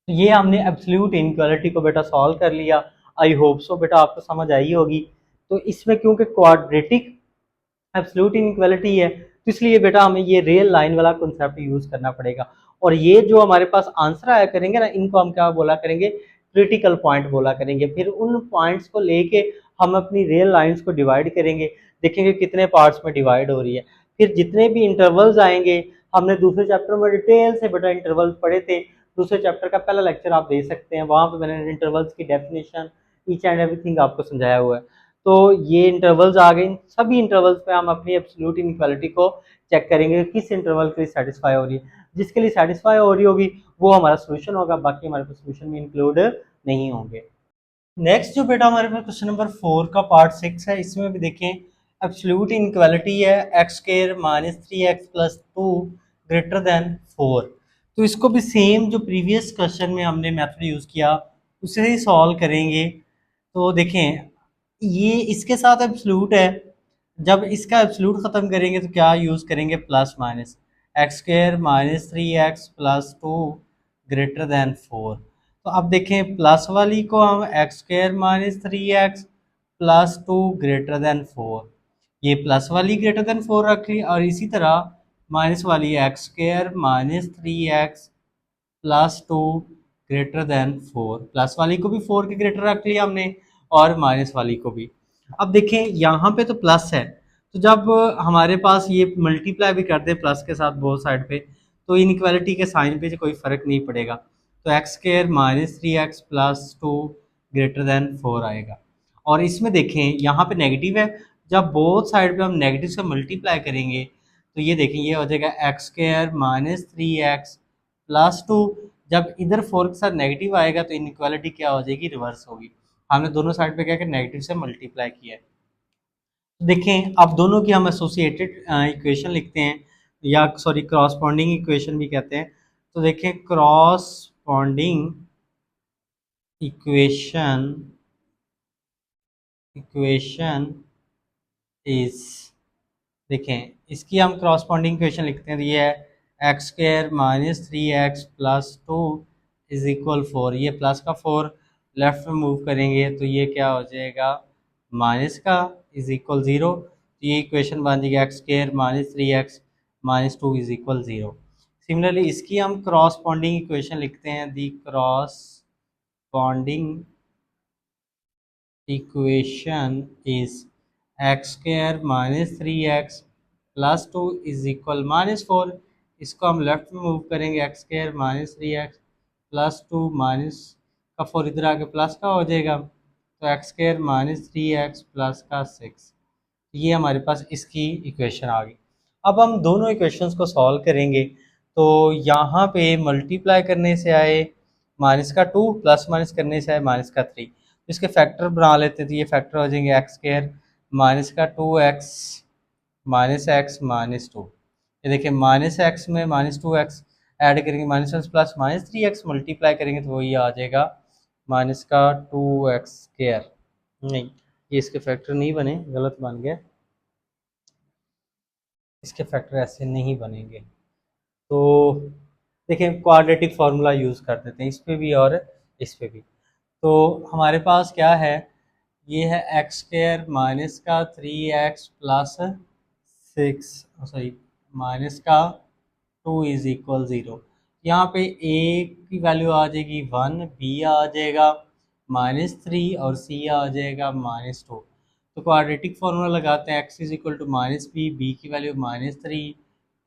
तो ये हमने एब्सोल्यूट इनइक्वालिटी को बेटा सॉल्व कर लिया। आई होप सो बेटा आपको समझ आई होगी। तो इसमें क्योंकि क्वाड्रेटिक एब्सोल्यूट इनइक्वालिटी है तो इसलिए बेटा हमें ये रियल लाइन वाला कॉन्सेप्ट यूज करना पड़ेगा। और ये जो हमारे पास आंसर आया करेंगे ना, इनको हम क्या बोला करेंगे, क्रिटिकल पॉइंट बोला करेंगे। फिर उन पॉइंट्स को लेके हम अपनी रियल लाइंस को डिवाइड करेंगे, देखेंगे कितने पार्ट्स में डिवाइड हो रही है। फिर जितने भी इंटरवल्स आएंगे, हमने दूसरे चैप्टर में डिटेल से बेटा इंटरवल्स पढ़े थे, दूसरे चैप्टर का पहला लेक्चर आप दे सकते हैं, वहां पे मैंने इंटरवल्स की डेफिनेशन ईच एंड एवरीथिंग आपको समझाया हुआ है। तो ये इंटरवल्स आ गए, सभी इंटरवल्स पे हम अपनी एब्सोल्यूट इनइक्वालिटी को चेक करेंगे किस इंटरवल के लिए सेटिस्फाई हो रही है। जिसके लिए सेटिस्फाई हो रही होगी वो हमारा सोल्यूशन होगा, बाकी हमारे पास सोल्यूशन में इंक्लूड नहीं होंगे। नेक्स्ट जो बेटा हमारे पास क्वेश्चन नंबर 4 का पार्ट 6 है, इसमें भी देखें एब्सोल्यूट इनइक्वालिटी है x square -3x + 2 greater than 4। तो इसको भी सेम जो प्रीवियस क्वेश्चन में हमने मेथड यूज किया उसे ही सॉल्व करेंगे। तो देखें ये इसके साथ एब्सोल्यूट है, जब इसका एब्सोल्यूट खत्म करेंगे तो क्या यूज करेंगे, plus minus, x square -3x + 2 greater than 4। तो अब देखें प्लस वाली को हम x square -3x + 2 greater than 4, ये प्लस वाली ग्रेटर देन 4 रख ली, और इसी तरह माइनस वाली x square -3x + 2 greater than 4, plus वाली को भी 4 के ग्रेटर रख लिया हमने और माइनस वाली को भी। अब देखें यहाँ पे तो प्लस है, तो जब हमारे पास ये मल्टीप्लाई भी करते हैं प्लस के साथ बोथ साइड पे तो इनइक्वालिटी के साइन पे कोई फर्क नहीं पड़ेगा। तो x square -3x + 2 greater than 4 आएगा। और इसमें देखें यहाँ पे नेगेटिव है, जब बोथ साइड पे हम नेगेटिव से मल्टीप्लाई करेंगे तो ये देखें ये हो जाएगा एक्स स्क्वायर -3x + 2। जब इधर 4 के साथ नेगेटिव आएगा तो इनइक्वालिटी क्या हो जाएगी, रिवर्स होगी। हमने दोनों साइड पे क्या किया, नेगेटिव से मल्टीप्लाई किया है। देखें अब दोनों की हम एसोसिएटेड इक्वेशन लिखते हैं, या सॉरी क्रॉसपॉन्डिंग इक्वेशन भी कहते हैं। तो देखें क्रॉसपॉन्डिंग इक्वेशन इक्वेशन इज, देखें इसकी हम क्रॉसपॉन्डिंग इक्वेशन लिखते हैं, तो ये है एक्स स्क्वायर -3x + 2 = 4। ये प्लस का 4 लेफ्ट में मूव करेंगे तो ये क्या हो जाएगा, माइनस का =0। तो ये इक्वेशन बन जाएगी एक्स स्क्वायर -3x - 2 = 0। सिमिलरली इसकी हम क्रॉसपॉन्डिंग इक्वेशन लिखते हैं, the corresponding equation is x square -3x + 2 = -4। इसको हम लेफ्ट में मूव करेंगे, एक्स स्क्वायर -3x + 2 माइनस का 4 इधर आके प्लस का हो जाएगा, तो एक्स स्क्वायर -3x + का 6। ये हमारे पास इसकी इक्वेशन आ गई। अब हम दोनों इक्वेशंस को सॉल्व करेंगे। तो यहाँ पे मल्टीप्लाई करने से आए -2, प्लस माइनस करने से आए -3। इसके फैक्टर बना लेते थे, ये फैक्टर हो जाएंगे एक्स स्क्वायर -2x -x -2। ये देखिए -x में -2x ऐड करेंगे, -1 प्लस -3x मल्टीप्लाई करेंगे तो वही आ जाएगा -2x²। नहीं, ये इसके फैक्टर नहीं बने, गलत बन गया, इसके फैक्टर ऐसे नहीं बनेंगे। तो देखें क्वाड्रेटिक फार्मूला यूज़ कर देते हैं इस पे भी और इस पे भी। तो हमारे पास क्या है, ये है x² -3x plus 6, sorry -2 is equal 0। यहाँ पे a की वैल्यू आ जाएगी 1, b आ जाएगा -3 और c आ जाएगा -2। तो क्वाड्रेटिक फार्मूला लगाते हैं, x is equal to -b, b की वैल्यू -3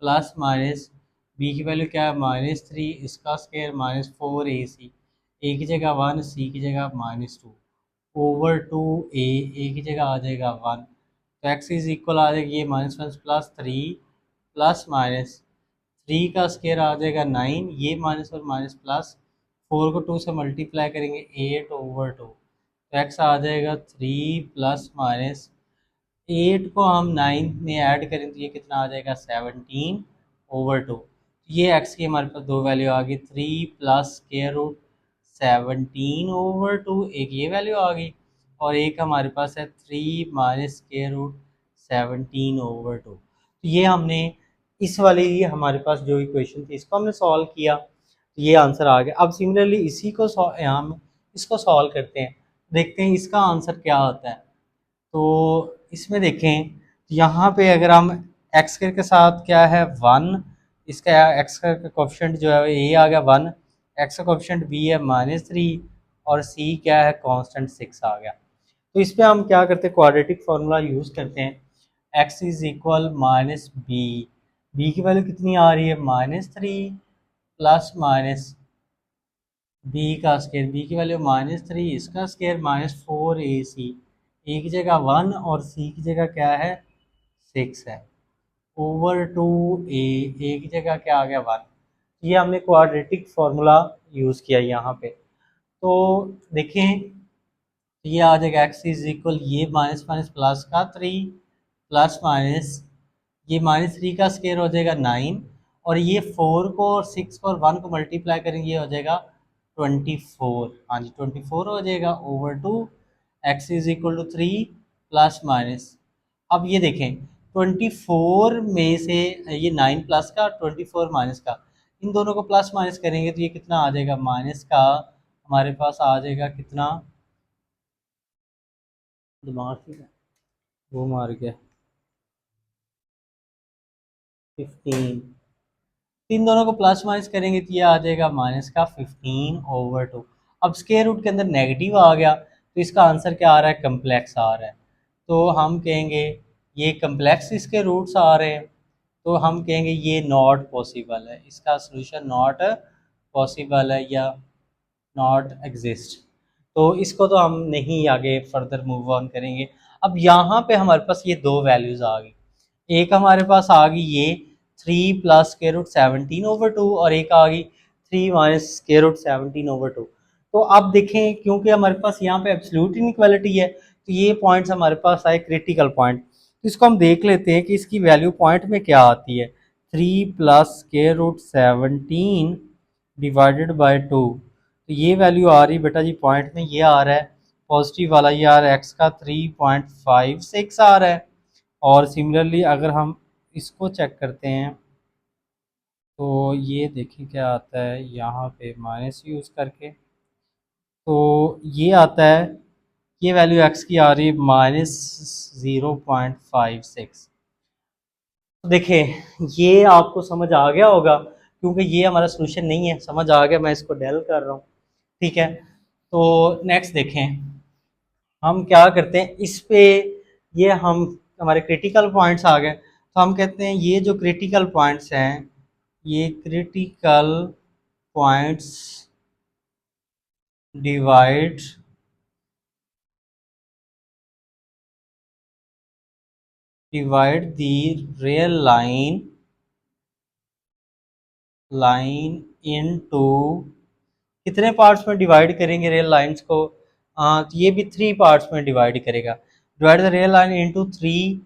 प्लस माइनस b की वैल्यू क्या है -3, इसका स्क्वायर -4ac, a की जगह 1, c की जगह -2 ओवर 2a की जगह आ जाएगा 1। तो x इज इक्वल आ जाएगी ये -1 प्लस 3 प्लस माइनस 3 का स्क्वायर आ जाएगा 9, ये माइनस और माइनस प्लस 4 को 2 से मल्टीप्लाई करेंगे 8 ओवर 2। तो x आ जाएगा 3 प्लस माइनस 8 को हम 9 में ऐड करें तो ये कितना आ जाएगा 17 ओवर 2। ये x की हमारे पास दो वैल्यू आ गई, 3 प्लस स्क्वायर रूट 17 ओवर 2, एक ये वैल्यू आ गई, और एक हमारे पास है 3 माइनस स्क्वायर रूट 17 ओवर 2। तो ये हमने इस वाली हमारे पास जो इक्वेशन थी इसको हमने सॉल्व किया, तो ये आंसर आ गया। अब सिमिलरली इसी को यहाँ हम इसको सॉल्व करते हैं, देखते हैं इसका आंसर क्या आता है। तो इसमें देखें, यहाँ पे अगर हम एक्स स्क्वायर के साथ क्या है 1, इसका एक्स स्क्वायर का कोफिशिएंट जो है ये आ गया 1, एक्स का कोफिशिएंट बी है -3 और सी क्या है कांस्टेंट 6 आ गया। तो इस पे हम क्या करते हैं, क्वाड्रेटिक फार्मूला यूज़ करते हैं, x is equal -b, b की वैल्यू कितनी आ रही है -3 प्लस माइनस b का स्क्वायर, b की वैल्यू -3, इसका स्क्वायर -4ac, a की जगह 1 और c की जगह क्या है 6 है, ओवर 2a की जगह क्या आ गया 1। ये हमने क्वाड्रेटिक फार्मूला यूज़ किया यहाँ पे। तो देखें ये आ जाएगा x इज इक्वल ये माइनस माइनस प्लस का 3 प्लस माइनस ये -3 का स्क्वायर हो जाएगा 9, और ये 4 को और 6 को और 1 को मल्टीप्लाई करेंगे ये हो जाएगा 24। हाँ जी 24 हो जाएगा over 2, x is equal to 3 plus minus. अब ये देखें 24 में से ये 9 प्लस का 24 माइनस का, इन दोनों को प्लस माइनस करेंगे तो ये कितना आ जाएगा, माइनस का हमारे पास आ जाएगा कितना, दिमाग ही वो मार गया 15। इन दोनों को प्लस माइनस करेंगे तो ये आ जाएगा माइनस का 15 ओवर 2। अब स्क्वायर रूट के अंदर नेगेटिव आ गया तो इसका आंसर क्या आ रहा है, कम्प्लेक्स आ रहा है। तो हम कहेंगे ये कम्प्लेक्स इसके रूट्स आ रहे हैं, तो हम कहेंगे ये नॉट पॉसिबल है, इसका सोल्यूशन नॉट पॉसिबल है या नॉट एग्जिस्ट। तो इसको तो हम नहीं आगे फर्दर मूव ऑन करेंगे। अब यहाँ पे हमारे पास ये दो वैल्यूज आ गई, एक हमारे पास आ गई ये 3 प्लस स्क्वायर रूट 17 ओवर 2 और एक आ गई 3 माइनस स्क्वायर रूट 17 ओवर 2। तो अब देखें क्योंकि हमारे पास यहाँ पे एब्सोल्यूट इनइक्वालिटी है तो ये पॉइंट्स हमारे पास आए क्रिटिकल पॉइंट। तो इसको हम देख लेते हैं कि इसकी वैल्यू पॉइंट में क्या आती है, 3 plus square root 17 divided by 2। तो ये वैल्यू आ रही बेटा जी पॉइंट में, ये आ रहा है पॉजिटिव वाला, ये आ रहा है एक्स का 3.56 आ रहा है। और सिमिलरली अगर हम इसको चेक करते हैं तो ये देखिए क्या आता है यहाँ पे माइनस यूज़ करके, तो ये आता है, ये वैल्यू एक्स की आ रही है -0.56। तो देखिए ये आपको समझ आ गया होगा क्योंकि ये हमारा सोल्यूशन नहीं है, समझ आ गया, मैं इसको डेल कर रहा हूँ, ठीक है। तो नेक्स्ट देखें हम क्या करते हैं इस पे, ये हम हमारे क्रिटिकल पॉइंट्स आ गए, तो हम कहते हैं ये जो क्रिटिकल पॉइंट्स हैं, ये क्रिटिकल पॉइंट्स डिवाइड डिवाइड दी रियल लाइन इनटू, कितने पार्ट्स में डिवाइड करेंगे रियल लाइंस को? तो ये भी 3 पार्ट्स में डिवाइड करेगा। Divide the real line into 3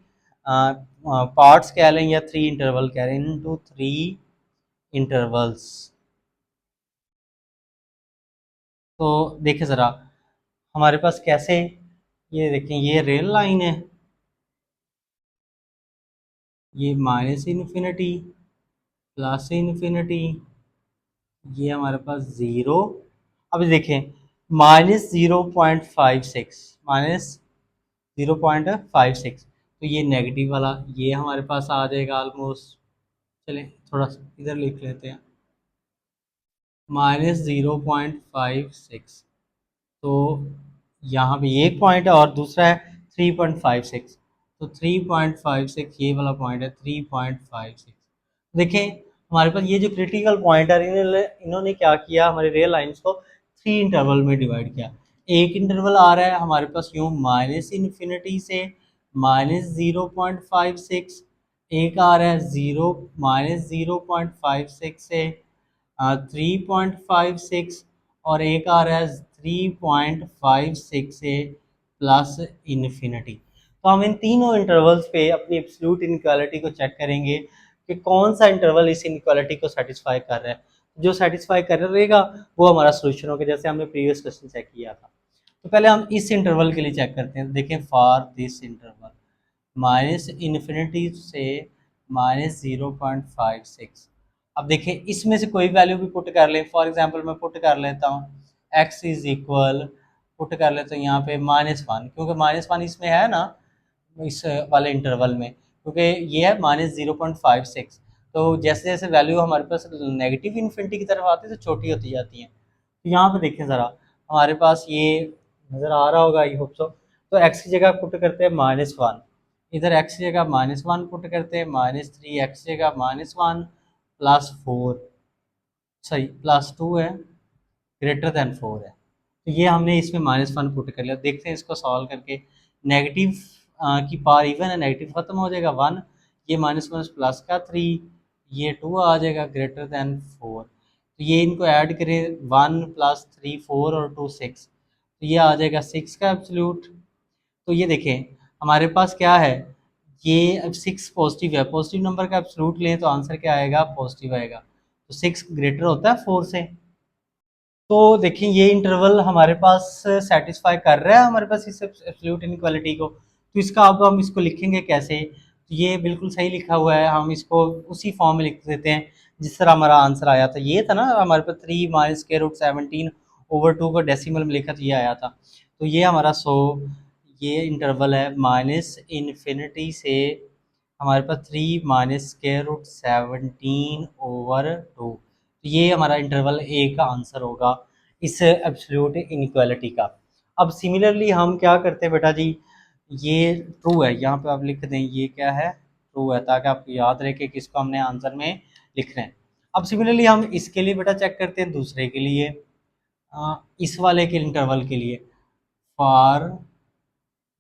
parts कह लें या 3 इंटरवल कह लें, इनटू 3 इंटरवल्स। तो देखिए ज़रा हमारे पास कैसे, ये देखें ये रियल लाइन है, ये माइनस इन्फिनिटी प्लस इन्फिनिटी, ये हमारे पास ज़ीरो। अब देखें -0.56 -0.56, तो ये नेगेटिव वाला ये हमारे पास आ जाएगा ऑलमोस्ट। चलें थोड़ा सा इधर लिख लेते हैं, -0.56, तो यहाँ पे एक पॉइंट है और दूसरा है 3.56, तो 3.56 ये वाला पॉइंट है 3.56। देखें हमारे पास ये जो क्रिटिकल पॉइंट है इन्होंने क्या किया, हमारे रियल लाइंस को 3 इंटरवल में डिवाइड किया। एक इंटरवल आ रहा है हमारे पास यूँ माइनस इन्फिनिटी से -0.56, एक आ रहा है -0.56 से 3.56, और एक आ रहा है 3.56 से प्लस इन्फिनिटी। तो हम इन तीनों इंटरवल्स पे अपनी एब्सोल्यूट इनइक्वालिटी को चेक करेंगे कि कौन सा इंटरवल इस इनइक्वालिटी को सेटिस्फाई कर रहा है। जो सेटिस्फाई कर रहेगा वो हमारा सोल्यूशन होगा, जैसे हमने प्रीवियस क्वेश्चन चेक किया था। तो पहले हम इस इंटरवल के लिए चेक करते हैं। देखें for this interval minus infinity से -0.56। अब देखिए इसमें से कोई वैल्यू भी पुट कर लें, फॉर एग्जांपल मैं पुट कर लेता हूँ x इज इक्वल, पुट कर लेता हूँ यहाँ पे -1, क्योंकि -1 इसमें है ना इस वाले इंटरवल में, क्योंकि ये है -0.56। तो जैसे जैसे वैल्यू हमारे पास नेगेटिव इन्फिनिटी की तरफ आती है तो छोटी होती जाती है। तो यहाँ पे देखें ज़रा हमारे पास ये नज़र आ रहा होगा, आई होप सो। तो x की जगह पुट करते हैं -1, इधर x की जगह -1 पुट करते हैं, -3, x की जगह -1 +4, सॉरी +2 है, ग्रेटर देन 4 है। तो ये हमने इसमें -1 पुट कर लिया। देखते हैं इसको सॉल्व करके, नेगेटिव की पावर इवन है, नेगेटिव खत्म हो जाएगा 1, ये -1 प्लस का 3, ये 2 आ जाएगा ग्रेटर देन 4। तो ये इनको ऐड करें 1 + 3 4 और 2 6, तो ये आ जाएगा 6 का एब्सोल्यूट। तो ये देखें हमारे पास क्या है, ये अब 6 पॉजिटिव है, पॉजिटिव नंबर का एब्सोल्यूट लें तो आंसर क्या आएगा, पॉजिटिव आएगा। तो 6 ग्रेटर होता है 4 से। तो देखिए ये इंटरवल हमारे पास सेटिस्फाई कर रहा है हमारे पास इस एब्सोल्यूट इनइक्वालिटी को। तो इसका अब हम इसको लिखेंगे कैसे, तो ये बिल्कुल सही लिखा हुआ है, हम इसको उसी फॉर्म में लिख देते हैं जिस तरह हमारा आंसर आया था। ये था ना हमारे पास 3 - √17/2 को डेसिमल में लिखा तो ये आया था। तो ये हमारा ये इंटरवल है माइनस इन्फिनिटी से हमारे पास 3 - √17/2। तो ये हमारा इंटरवल ए का आंसर होगा इस एब्सोल्यूट इनइक्वालिटी का। अब सिमिलरली हम क्या करते हैं बेटा जी, ये ट्रू है, यहाँ पे आप लिख दें ये क्या है, ट्रू है, ताकि आपको याद रहे कि किसको हमने आंसर में लिखना है। अब सिमिलरली हम इसके लिए बेटा चेक करते हैं, दूसरे के लिए इस वाले के इंटरवल के लिए, फॉर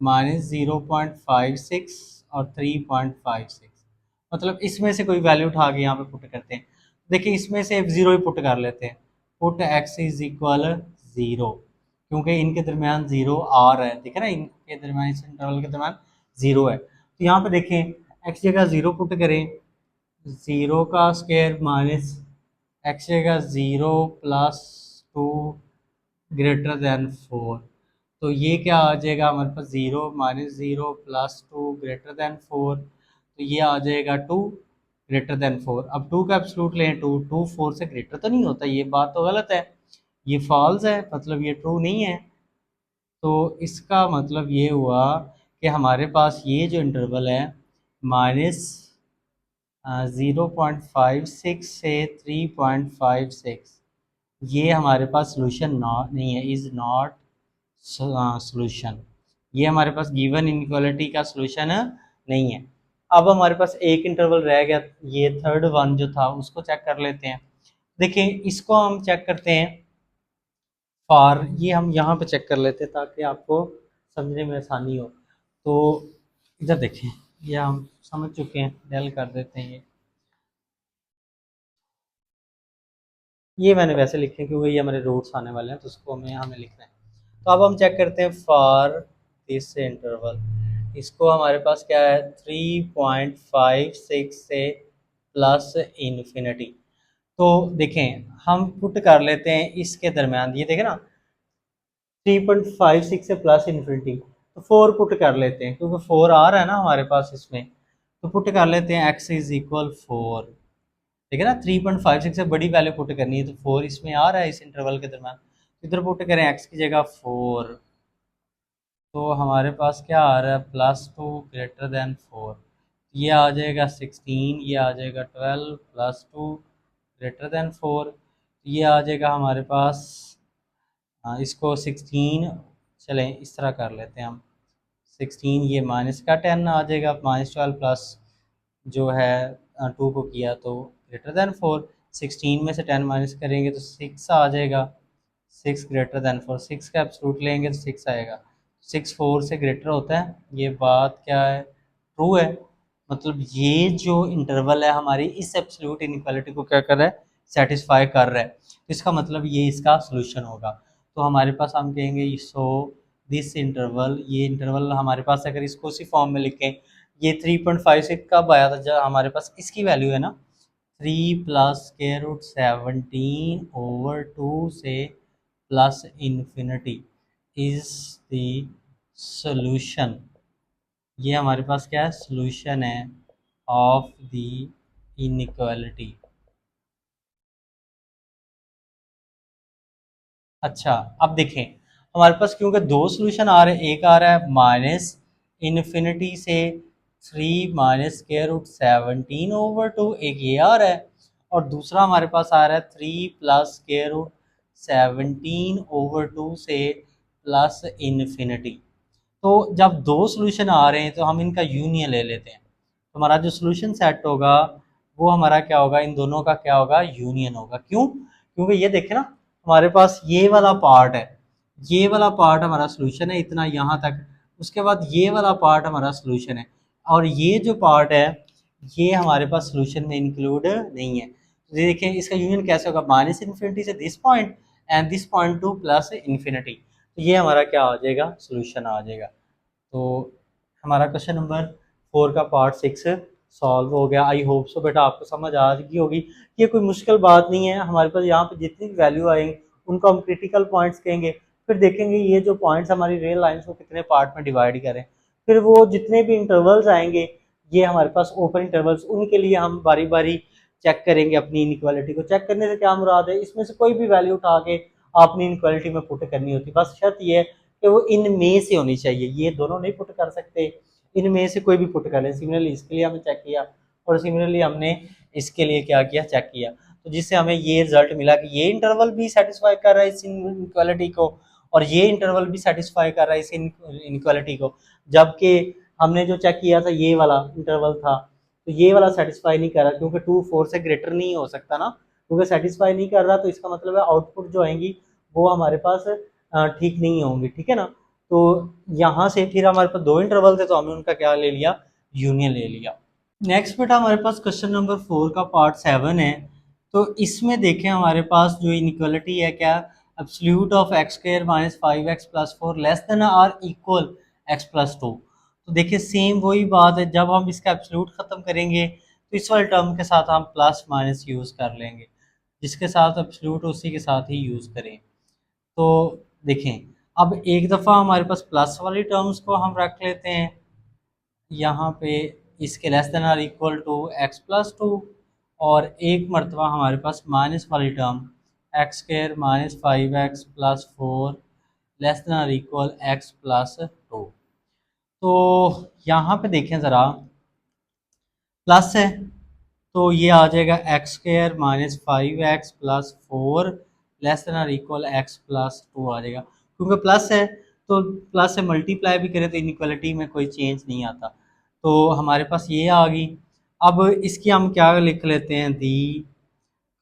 -0.56 और 3.56, मतलब इसमें से कोई वैल्यू उठा के यहाँ पे पुट करते हैं। देखिए इसमें से 0 ही पुट कर लेते हैं, पुट x इज इक्वल 0, क्योंकि इनके दरमियान 0 आ रहा है, देखे ना इनके दरमियान, इस इंटरवल के दरमियान 0 है। तो यहाँ पे देखें x जगह 0 पुट करें, 0 का स्क्वायर माइनस x जगह 0 + 2 ग्रेटर देन 4, तो ये क्या आ जाएगा हमारे पास, 0 -0 +2 ग्रेटर देन 4, तो ये आ जाएगा 2 ग्रेटर देन 4। अब 2 का एब्सोल्यूट लें, 2 4 से ग्रेटर तो नहीं होता, ये बात तो गलत है, ये फॉल्स है, मतलब ये ट्रू नहीं है। तो इसका मतलब ये हुआ कि हमारे पास ये जो इंटरवल है माइनस 0.56 से 3.56, ये हमारे पास सोल्यूशन नहीं है, इज़ नॉट सोल्यूशन। ये हमारे पास गिवन इनइक्वालिटी का सोल्यूशन नहीं है। अब हमारे पास एक इंटरवल रह गया, ये थर्ड वन जो था उसको चेक कर लेते हैं। देखिए इसको हम चेक करते हैं फॉर, ये हम यहाँ पे चेक कर लेते हैं ताकि आपको समझने में आसानी हो। तो इधर देखें ये हम समझ चुके हैं, डेल कर देते हैं। ये मैंने वैसे लिखे क्योंकि ये हमारे रूट्स आने वाले हैं, तो उसको हमें लिखना है। तो अब हम चेक करते हैं फॉर दिस इंटरवल। इसको हमारे पास क्या है, 3.56 से प्लस इन्फिनिटी। तो देखें, हम पुट कर लेते हैं इसके दरमियान, ये देखें ना, 3.56 से प्लस इन्फिनिटी, तो 4 पुट कर लेते हैं क्योंकि 4 आ रहा है ना हमारे पास इसमें। तो पुट कर लेते हैं x इज इक्वल 4। ठीक है ना, 3.56 से बड़ी वैल्यू पुट करनी है, तो 4 इसमें आ रहा है इस इंटरवल के दरम्यान। इधर पुट करें x की जगह 4, तो हमारे पास क्या आ रहा है, +2 > 4। ये आ जाएगा 16, ये आ जाएगा 12, +2 > 4। ये आ जाएगा हमारे पास, हाँ इसको 16, चलें इस तरह कर लेते हैं हम। 16, ये माइनस का 10 आ जाएगा, -12 प्लस जो है 2 को किया तो >4। 16 में से 10 माइनस करेंगे तो 6 आ जाएगा, 6 > 4। 6 का एब्सोल्यूट लेंगे तो 6 आएगा। 6 4 से ग्रेटर होता है, ये बात क्या है, ट्रू है। मतलब ये जो इंटरवल है हमारी इस एब्सोल्यूट इनइक्वालिटी को क्या कर रहा है, सेटिस्फाई कर रहा है। तो इसका मतलब ये इसका सोल्यूशन होगा। तो हमारे पास हम कहेंगे सो दिस इंटरवल, ये इंटरवल हमारे पास अगर इसको उसी फॉर्म में लिखें, ये 3.56 कब आया था, जब हमारे पास इसकी वैल्यू है ना 3 + √17/2 से plus infinity is the solution. ये हमारे पास क्या है, सॉल्यूशन है ऑफ द इनइक्वालिटी। अच्छा, अब देखें हमारे पास क्योंकि दो सॉल्यूशन आ रहे हैं, एक आ रहा है माइनस इन्फिनिटी से 3 - √17/2, एक ये आ रहा है, और दूसरा हमारे पास आ रहा है 3 + √17/2 से प्लस इन्फिनिटी। तो जब दो सॉल्यूशन आ रहे हैं तो हम इनका यूनियन ले लेते हैं, तो हमारा जो सॉल्यूशन सेट होगा वो हमारा क्या होगा, इन दोनों का क्या होगा, यूनियन होगा। क्यों, क्योंकि ये देखें ना, हमारे पास ये वाला पार्ट है, ये वाला पार्ट हमारा सॉल्यूशन है इतना यहाँ तक, उसके बाद ये वाला पार्ट हमारा सॉल्यूशन है, और ये जो पार्ट है ये हमारे पास सॉल्यूशन में इंक्लूड नहीं है। तो ये देखें इसका यूनियन कैसे होगा, माइनस इन्फिनिटी से this point and this point two plus infinity, तो ये हमारा क्या आ जाएगा, सॉल्यूशन आ जाएगा। तो हमारा क्वेश्चन नंबर 4 का पार्ट 6 सॉल्व हो गया। आई होप सो बेटा आपको समझ आ गई होगी। ये कोई मुश्किल बात नहीं है, हमारे पास यहाँ पे जितनी भी वैल्यू आएंगी उनको हम क्रिटिकल पॉइंट्स कहेंगे। फिर देखेंगे ये जो पॉइंट्स हमारी रियल लाइन्स को कितने पार्ट में डिवाइड करें। फिर वो जितने भी इंटरवल्स आएंगे, ये हमारे पास ओपन इंटरवल्स, उनके लिए हम बारी बारी चेक करेंगे अपनी इनइक्वालिटी को। चेक करने से क्या मुराद है, इसमें से कोई भी वैल्यू उठा के आपने इनइक्वालिटी में पुट करनी होती है। बस शर्त ये है कि वो इनमें से होनी चाहिए, ये दोनों नहीं पुट कर सकते, इनमें से कोई भी पुट कर ले। सिमिलरली इसके लिए हमने चेक किया, और सिमिलरली हमने इसके लिए क्या किया, चेक किया, तो जिससे हमें ये रिजल्ट मिला कि ये इंटरवल भी सेटिस्फाई कर रहा है इस इनइक्वालिटी को, और ये इंटरवल भी सेटिस्फाई कर रहा है इस इनइक्वालिटी को। जबकि हमने जो चेक किया था ये वाला इंटरवल था, तो ये वाला सेटिस्फाई नहीं कर रहा क्योंकि 2 4 से ग्रेटर नहीं हो सकता ना, क्योंकि सेटिस्फाई नहीं कर रहा, तो इसका मतलब है आउटपुट जो आएंगी वो हमारे पास ठीक नहीं होंगी। ठीक है ना, तो यहाँ से फिर हमारे पास दो इंटरवल थे तो हमने उनका क्या ले लिया, यूनियन ले लिया। नेक्स्ट बेटा हमारे पास क्वेश्चन नंबर 4 का पार्ट 7 है। तो इसमें देखें हमारे पास जो इनइक्वालिटी है क्या, absolute of x² - 5x + 4 less than or equal x + 2। तो देखिए सेम वही बात है, जब हम इसका एब्सोल्यूट ख़त्म करेंगे तो इस वाले टर्म के साथ हम प्लस माइनस यूज़ कर लेंगे, जिसके साथ एब्सोल्यूट उसी के साथ ही यूज़ करें। तो देखें, अब एक दफ़ा हमारे पास प्लस वाली टर्म्स को हम रख लेते हैं यहाँ पे, इसके less than or equal to x + 2, और एक मरतबा हमारे पास माइनस वाली term x² - 5x + 4 less than or equal x + 2। तो यहाँ पे देखें ज़रा, प्लस है तो ये आ जाएगा x² - 5x + 4 less than or equal x + 2 आ जाएगा। क्योंकि प्लस है तो प्लस से मल्टीप्लाई भी करें तो इनइक्वालिटी में कोई चेंज नहीं आता। तो हमारे पास ये आ गई। अब इसकी हम क्या लिख लेते हैं, दी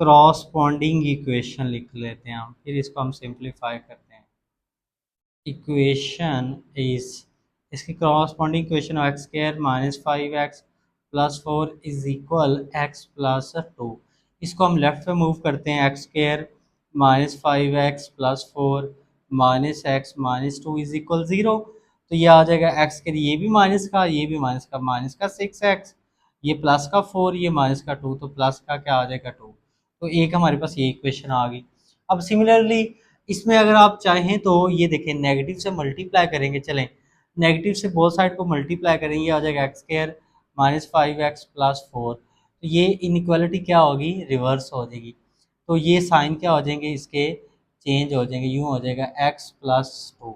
क्रॉसपॉन्डिंग इक्वेशन लिख लेते हैं हम, फिर इसको हम सिंप्लीफाई करते हैं। इक्वेशन इज इसकी corresponding equation x square minus 5x plus 4 is equal x plus 2। इसको हम लेफ्ट में मूव करते हैं, x square minus 5x plus 4 minus x minus 2 is equal 0। तो ये आ जाएगा एक्स के लिए, ये भी माइनस का, ये भी माइनस का 6x, ये प्लस का 4, ये माइनस का 2, तो प्लस का क्या आ जाएगा 2। तो एक हमारे पास ये इक्वेशन आ गई। अब सिमिलरली इसमें अगर आप चाहें तो ये देखें, नेगेटिव से मल्टीप्लाई करेंगे, चलें नेगेटिव से बोथ साइड को मल्टीप्लाई करेंगे, आ जाएगा x square minus 5x plus 4। तो ये इनइक्वालिटी क्या होगी, रिवर्स हो जाएगी। तो ये साइन क्या हो जाएंगे इसके, चेंज हो जाएंगे, यूँ हो जाएगा x प्लस 2।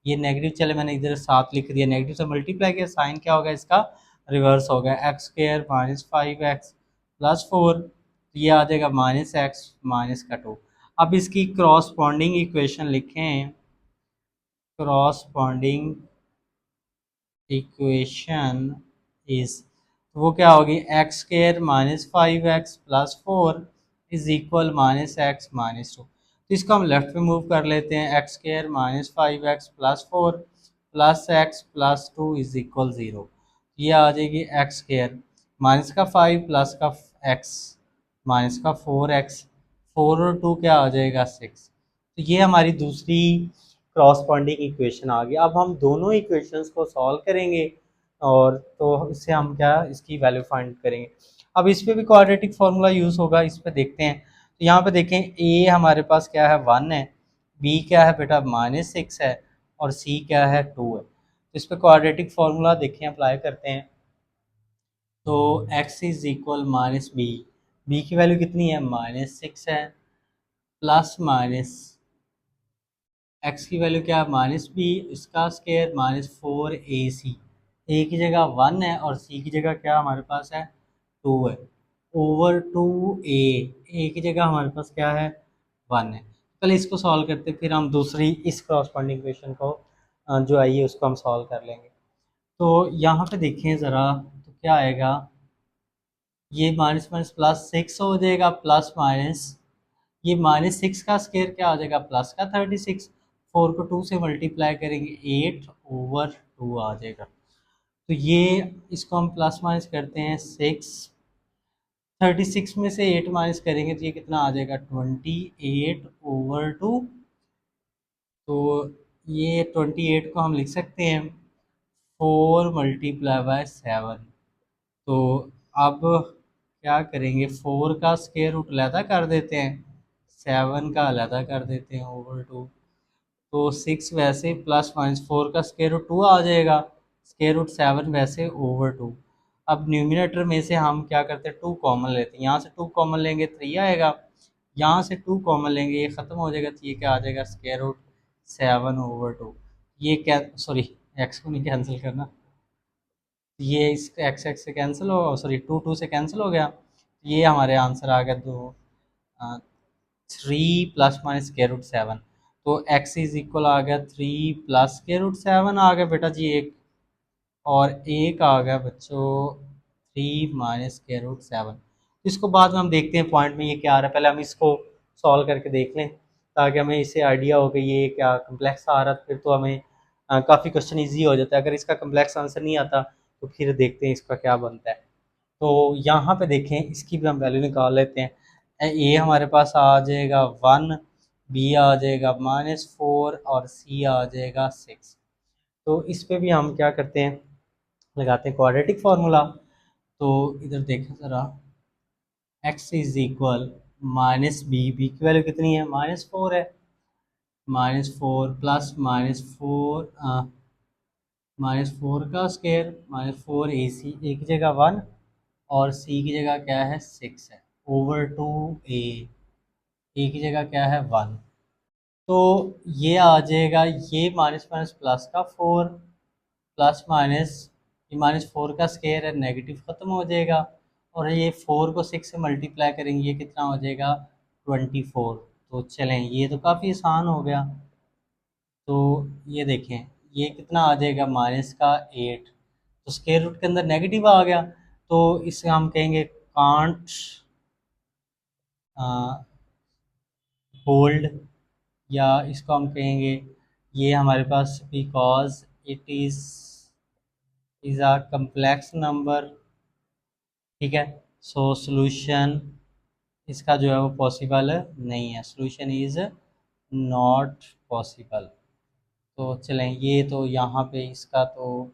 ये नेगेटिव, चले मैंने इधर साथ लिख दिया, नेगेटिव से मल्टीप्लाई किया, साइन क्या होगा इसका, रिवर्स हो गया, x square minus 5x plus 4, ये आ जाएगा माइनस एक्स माइनस का 2। अब इसकी क्रॉसपॉन्डिंग इक्वेशन लिखें, क्रॉसपॉन्डिंग इक्वेशन इज, वो क्या होगी, x square minus 5x plus 4 is equal minus x minus 2। तो इसको हम लेफ्ट में मूव कर लेते हैं, x square minus 5x plus 4 plus x plus 2 is equal 0। ये आ जाएगी एक्स स्क्वायर माइनस का 5 प्लस का एक्स माइनस का 4x, 4 और 2 क्या आ जाएगा 6। तो ये हमारी दूसरी क्रॉसपॉन्डिंग इक्वेशन आ गई। अब हम दोनों इक्वेशंस को सॉल्व करेंगे और तो इससे हम क्या, इसकी वैल्यू फाइंड करेंगे। अब इस पे भी क्वाड्रेटिक फार्मूला यूज़ होगा, इस पे देखते हैं। तो यहाँ पे देखें, ए हमारे पास क्या है 1 है, बी क्या है बेटा -6 है, और सी क्या है 2 है। तो इस पे क्वाड्रेटिक फार्मूला देखें, अप्लाई करते हैं। तो x is equal minus B, B की वैल्यू कितनी है -6 है, प्लस माइनस एक्स की वैल्यू क्या है -b, इसका स्क्वायर -4ac, ए की जगह 1 है और सी की जगह क्या हमारे पास है 2 है, ओवर 2a, ए की जगह हमारे पास क्या है 1 है। पहले इसको सॉल्व करते, फिर हम दूसरी इस क्रॉसपॉन्डिंग इक्वेशन को जो आई है उसको हम सॉल्व कर लेंगे। तो यहाँ पे देखें ज़रा, तो क्या आएगा, ये माइनस माइनस प्लस 6 हो जाएगा, प्लस माइनस ये -6 का स्क्वायर क्या आ जाएगा, प्लस का 36, 4 को 2 से मल्टीप्लाई करेंगे 8 ओवर 2 आ जाएगा। तो ये इसको हम प्लस माइनस करते हैं 6, 36 में से 8 माइनस करेंगे तो ये कितना आ जाएगा 28 ओवर 2। तो ये 28 को हम लिख सकते हैं 4 मल्टीप्लाई बाय 7। तो अब क्या करेंगे, 4 का स्क्वायर रूट अलहदा कर देते हैं, 7 का अलहदा कर देते हैं ओवर 2। तो 6 वैसे प्लस माइनस 4 का स्क्वायर रूट 2 आ जाएगा, स्क्वायर रूट 7 वैसे ओवर 2। अब न्यूमिनेटर में से हम क्या करते हैं 2 कॉमन लेते हैं, यहाँ से 2 कॉमन लेंगे 3 आएगा, यहाँ से 2 कॉमन लेंगे ये ख़त्म हो जाएगा, तो ये क्या आ जाएगा स्क्वायर रूट 7 ओवर 2। ये क्या, सॉरी एक्स को नहीं कैंसिल करना, ये इस एक्स एक्स से कैंसिल हो, सॉरी 2 2 से कैंसिल हो गया। ये हमारे आंसर आ गया 2, 3 प्लस माइनस स्क्वायर रूट 7। तो x इज इक्वल आ गया 3 प्लस स्क्वायर रूट 7 आ गया बेटा जी एक, और एक आ गया बच्चों 3 माइनस स्क्वायर रूट 7। इसको बाद में हम देखते हैं पॉइंट में ये क्या आ रहा है, पहले हम इसको सॉल्व करके देख लें ताकि हमें इससे आइडिया हो कि ये क्या कम्प्लेक्स आ रहा है, फिर तो हमें काफ़ी क्वेश्चन ईजी हो जाता है। अगर इसका कम्प्लेक्स आंसर नहीं आता तो फिर देखते हैं इसका क्या बनता है। तो यहाँ पे देखें, इसकी भी हम वैल्यू निकाल लेते हैं। ए हमारे पास आ जाएगा 1, बी आ जाएगा -4 और सी आ जाएगा 6। तो इस पे भी हम क्या करते हैं, लगाते हैं क्वाड्रेटिक फार्मूला। तो इधर देखें ज़रा, x is equal -b, b की वैल्यू कितनी है -4 है, -4 प्लस -4 का स्क्वायर -4ac, ए की जगह 1 और सी की जगह क्या है 6 है, ओवर 2a, ए की जगह क्या है 1। तो ये आ जाएगा, ये माइनस माइनस प्लस का 4 प्लस माइनस, ये -4 का स्क्वायर है, नेगेटिव ख़त्म हो जाएगा, और ये 4 को 6 से मल्टीप्लाई करेंगे ये कितना हो जाएगा 24। तो चलें ये तो काफ़ी आसान हो गया। तो ये देखें, ये कितना आ जाएगा माइनस का 8, तो स्क्वायर रूट के अंदर नेगेटिव आ गया, तो इसे हम कहेंगे कांट होल्ड, या इसको हम कहेंगे ये हमारे पास because it is is a complex number, ठीक है। सो सोल्यूशन इसका जो है वो पॉसिबल नहीं है, सोल्यूशन इज नॉट पॉसिबल। तो चलें, ये तो यहाँ पे इसका तो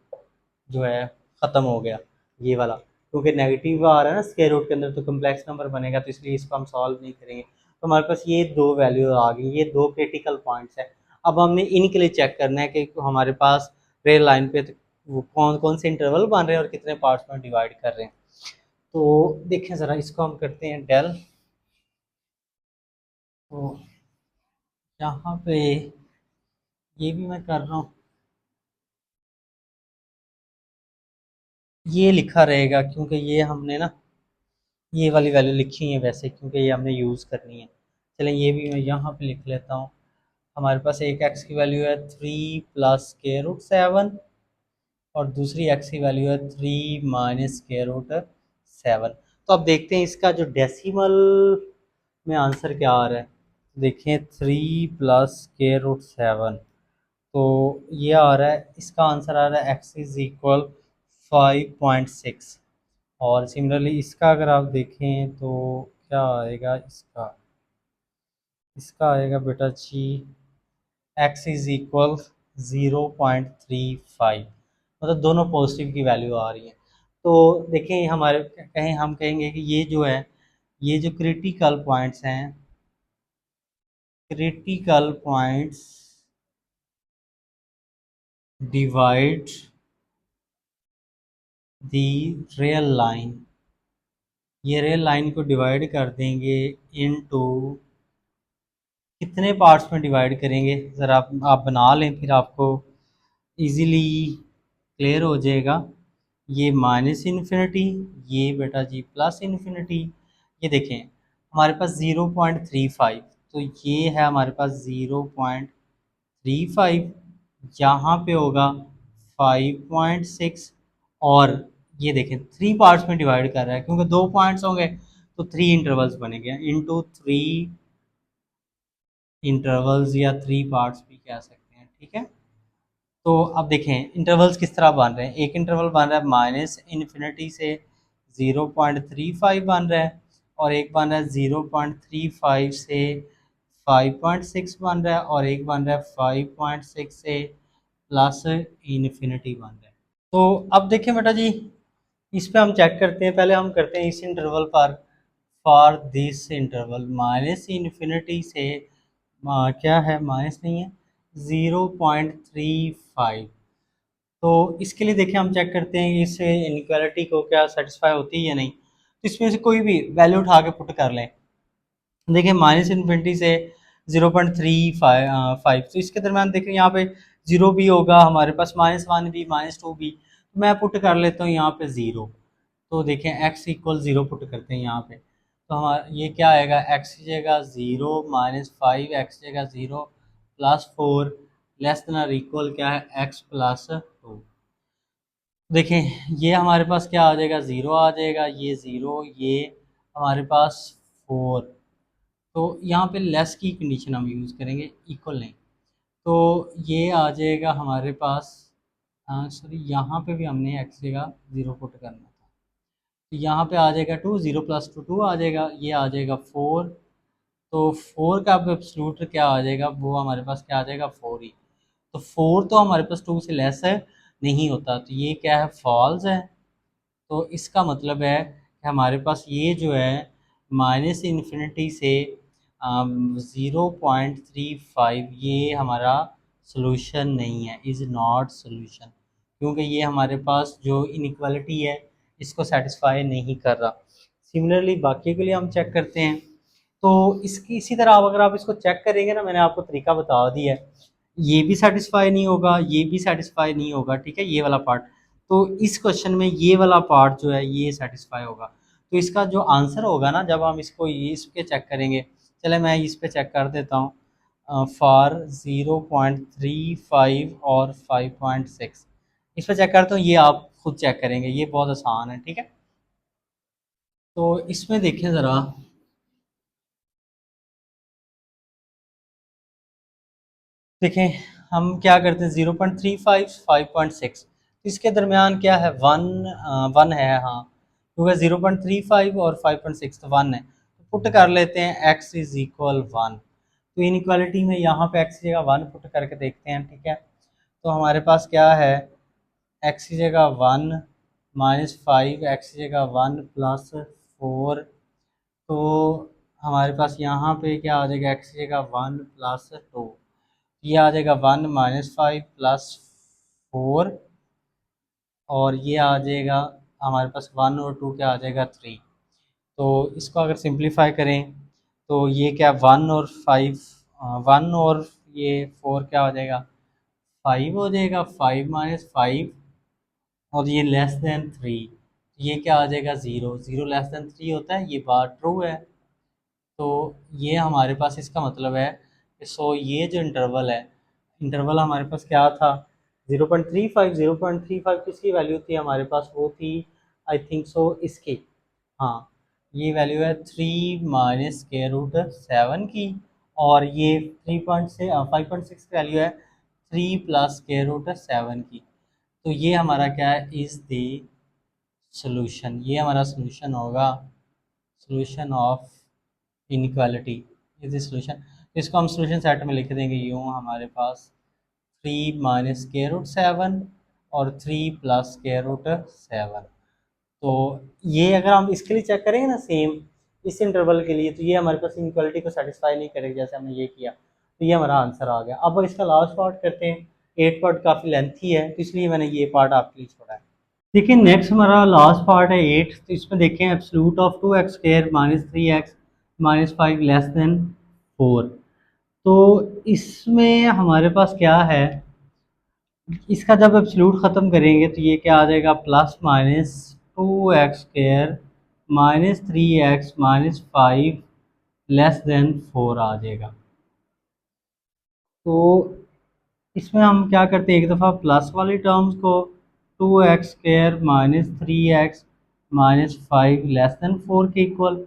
जो है ख़त्म हो गया ये वाला, क्योंकि नेगेटिव आ रहा है ना स्क्वायर रूट के अंदर, तो कम्प्लेक्स नंबर बनेगा, तो इसलिए इसको हम सॉल्व नहीं करेंगे। तो हमारे पास ये दो वैल्यू आ गई, ये दो क्रिटिकल पॉइंट्स है। अब हमने इनके लिए चेक करना है कि हमारे पास रेल लाइन पे वो कौन कौन से इंटरवल बन रहे हैं और कितने पार्ट्स में डिवाइड कर रहे हैं। तो देखें ज़रा, इसको हम करते हैं डेल। तो यहाँ पे ये भी मैं कर रहा हूँ, ये लिखा रहेगा क्योंकि ये हमने ना ये वाली वैल्यू लिखी है वैसे, क्योंकि ये हमने यूज़ करनी है। चलें, ये भी मैं यहाँ पे लिख लेता हूँ। हमारे पास एक एक्स की वैल्यू है 3 + स्क्वायर रूट 7, और दूसरी एक्स की वैल्यू है 3 - स्क्वायर रूट 7। तो अब देखते हैं इसका जो डेसिमल में आंसर क्या आ रहा है। देखें, 3 + स्क्वायर रूट 7, तो ये आ रहा है, इसका आंसर आ रहा है एक्स इज इक्वल 5.6। और सिमिलरली इसका अगर आप देखें तो क्या आएगा, इसका इसका आएगा बेटा जी एक्स इज इक्वल 0.35, मतलब दोनों पॉजिटिव की वैल्यू आ रही है। तो देखें, हमारे कहें हम कहेंगे कि ये जो है, ये जो क्रिटिकल पॉइंट्स हैं, क्रिटिकल पॉइंट्स डिवाइड दी रियल लाइन, ये रेल लाइन को डिवाइड कर देंगे इनटू, कितने पार्ट्स में डिवाइड करेंगे ज़रा आप बना लें, फिर आपको इजीली क्लियर हो जाएगा। ये -इन्फिनिटी, ये बेटा जी +इन्फिनिटी। ये देखें, हमारे पास 0.35, तो ये है हमारे पास 0.35, यहाँ पे होगा 5.6, और ये देखें 3 पार्ट्स में डिवाइड कर रहा है, क्योंकि 2 पॉइंट्स होंगे तो 3 इंटरवल्स बनेंगे, इनटू 3 इंटरवल्स या 3 पार्ट्स भी कह सकते हैं, ठीक है। तो अब देखें इंटरवल्स किस तरह बन रहे हैं। एक इंटरवल बन रहा है -इन्फिनिटी से 0.35 बन रहा है, और एक बन रहा है 0.35 से 5.6 बन रहा है, और एक बन रहा है 5.6 से +इन्फिनिटी बन रहा है। तो अब देखें बेटा जी, इस पे हम चेक करते हैं, पहले हम करते हैं इस इंटरवल पर, फॉर दिस इंटरवल -इन्फिनिटी से क्या है, माइनस नहीं है, 0.35। तो इसके लिए देखें हम चेक करते हैं कि इस इनक्वालिटी को क्या सेटिस्फाई होती है या नहीं। तो इसमें से कोई भी वैल्यू उठा के पुट कर लें। देखिए -इन्फिनिटी से 0.35, तो इसके दरम्यान देखें यहाँ पे जीरो भी होगा हमारे पास, -1 भी, -2 भी। तो मैं पुट कर लेता हूँ यहाँ पे ज़ीरो। तो देखें x इक्वल ज़ीरो पुट करते हैं यहाँ पे, तो हमारा ये क्या आएगा, x की जगह ज़ीरो, -5, x की जगह ज़ीरो, +4, लेस देन और इक्वल क्या है, x +2। देखें ये हमारे पास क्या आ जाएगा, ज़ीरो आ जाएगा, ये ज़ीरो, ये हमारे पास 4। तो यहाँ पे लेस की कंडीशन हम यूज़ करेंगे, इक्वल नहीं। तो ये आ जाएगा हमारे पास, हाँ सॉरी, यहाँ पे भी हमने x जगह ज़ीरो पुट करना था। तो यहाँ पे आ जाएगा 2, 0 + 2 2 आ जाएगा, ये आ जाएगा 4। तो 4 का अब एब्सोल्यूट क्या आ जाएगा, वो हमारे पास क्या आ जाएगा, 4 ही। तो 4 तो हमारे पास 2 से लेस है, नहीं होता, तो ये क्या है, फॉल्स है। तो इसका मतलब है कि हमारे पास ये जो है -इन्फिनिटी से 0.35, ये हमारा सॉल्यूशन नहीं है, इज़ नॉट सॉल्यूशन, क्योंकि ये हमारे पास जो इनइक्वालिटी है इसको सेटिस्फाई नहीं कर रहा। सिमिलरली बाकी के लिए हम चेक करते हैं। तो इसकी इसी तरह अगर आप इसको चेक करेंगे ना, मैंने आपको तरीका बता दिया है, ये भी सेटिस्फाई नहीं होगा, ये भी सेटिस्फाई नहीं होगा, ठीक है, ये वाला पार्ट। तो इस क्वेश्चन में ये वाला पार्ट जो है ये सेटिस्फाई होगा। तो इसका जो आंसर होगा ना, जब हम इसको इस पे चेक करेंगे, चले मैं इस पे चेक कर देता हूँ, फॉर 0.35 और 5.6, इस पे चेक करता हूँ, ये आप खुद चेक करेंगे, ये बहुत आसान है, ठीक है। तो इसमें देखें ज़रा, देखें हम क्या करते हैं, 0.35, 5.6, इसके दरमियान क्या है, वन वन है, हाँ, क्योंकि 0.35 और 5.6 तो वन है, तो पुट कर लेते हैं x इज इक्वल वन। तो इनइक्वालिटी में यहाँ पे x की जगह वन पुट करके देखते हैं, ठीक है। तो हमारे पास क्या है, x की जगह वन माइनस फाइव, एक्स की जगह वन प्लस फोर। तो हमारे पास यहाँ पे क्या आ जाएगा, x की जगह वन प्लस टू, ये आ जाएगा one minus five plus four, और ये आ जाएगा हमारे पास वन और टू क्या आ जाएगा, थ्री। तो इसको अगर सिंप्लीफाई करें तो ये क्या, वन और फाइव, वन और ये फोर क्या हो जाएगा, फाइव हो जाएगा, फाइव माइनस फाइव, और ये लेस देन थ्री, ये क्या आ जाएगा, zero. Zero less than three होता है, ये बात ट्रू है। तो ये हमारे पास इसका मतलब है कि सो ये जो इंटरवल है, इंटरवल हमारे पास क्या था, 0.35, 0.35 किसकी वैल्यू थी हमारे पास, वो थी आई थिंक सो इसकी, हाँ, ये वैल्यू है three minus square root seven की, और ये 3 से 5.6 की वैल्यू है three plus square root seven की। तो ये हमारा क्या है, इज़ द सोल्यूशन, ये हमारा सोल्यूशन होगा, solution of inequality is the solution. इसको हम सोल्यूशन सेट में लिख देंगे यूँ, हमारे पास three minus square root seven और three plus square root seven. तो ये अगर हम इसके लिए चेक करेंगे ना सेम इस इंटरवल के लिए, तो ये हमारे पास इनइक्वालिटी को सेटिस्फाई नहीं करेगा, जैसे हमने ये किया, तो ये हमारा आंसर आ गया। अब इसका लास्ट पार्ट करते हैं, एट पार्ट काफ़ी लेंथी है, तो इसलिए मैंने ये पार्ट आपके लिए छोड़ा है। देखिए नेक्स्ट हमारा लास्ट पार्ट है एट, तो इसमें देखें absolute of two x square minus three x minus five less than four. तो इसमें हमारे पास क्या है, इसका जब एब्सोल्यूट ख़त्म करेंगे तो ये क्या आ जाएगा, plus minus two x square minus three x minus five less than four आ जाएगा। तो इसमें हम क्या करते हैं, एक दफ़ा प्लस वाली टर्म्स को two x square minus three x minus five less than four के इक्वल,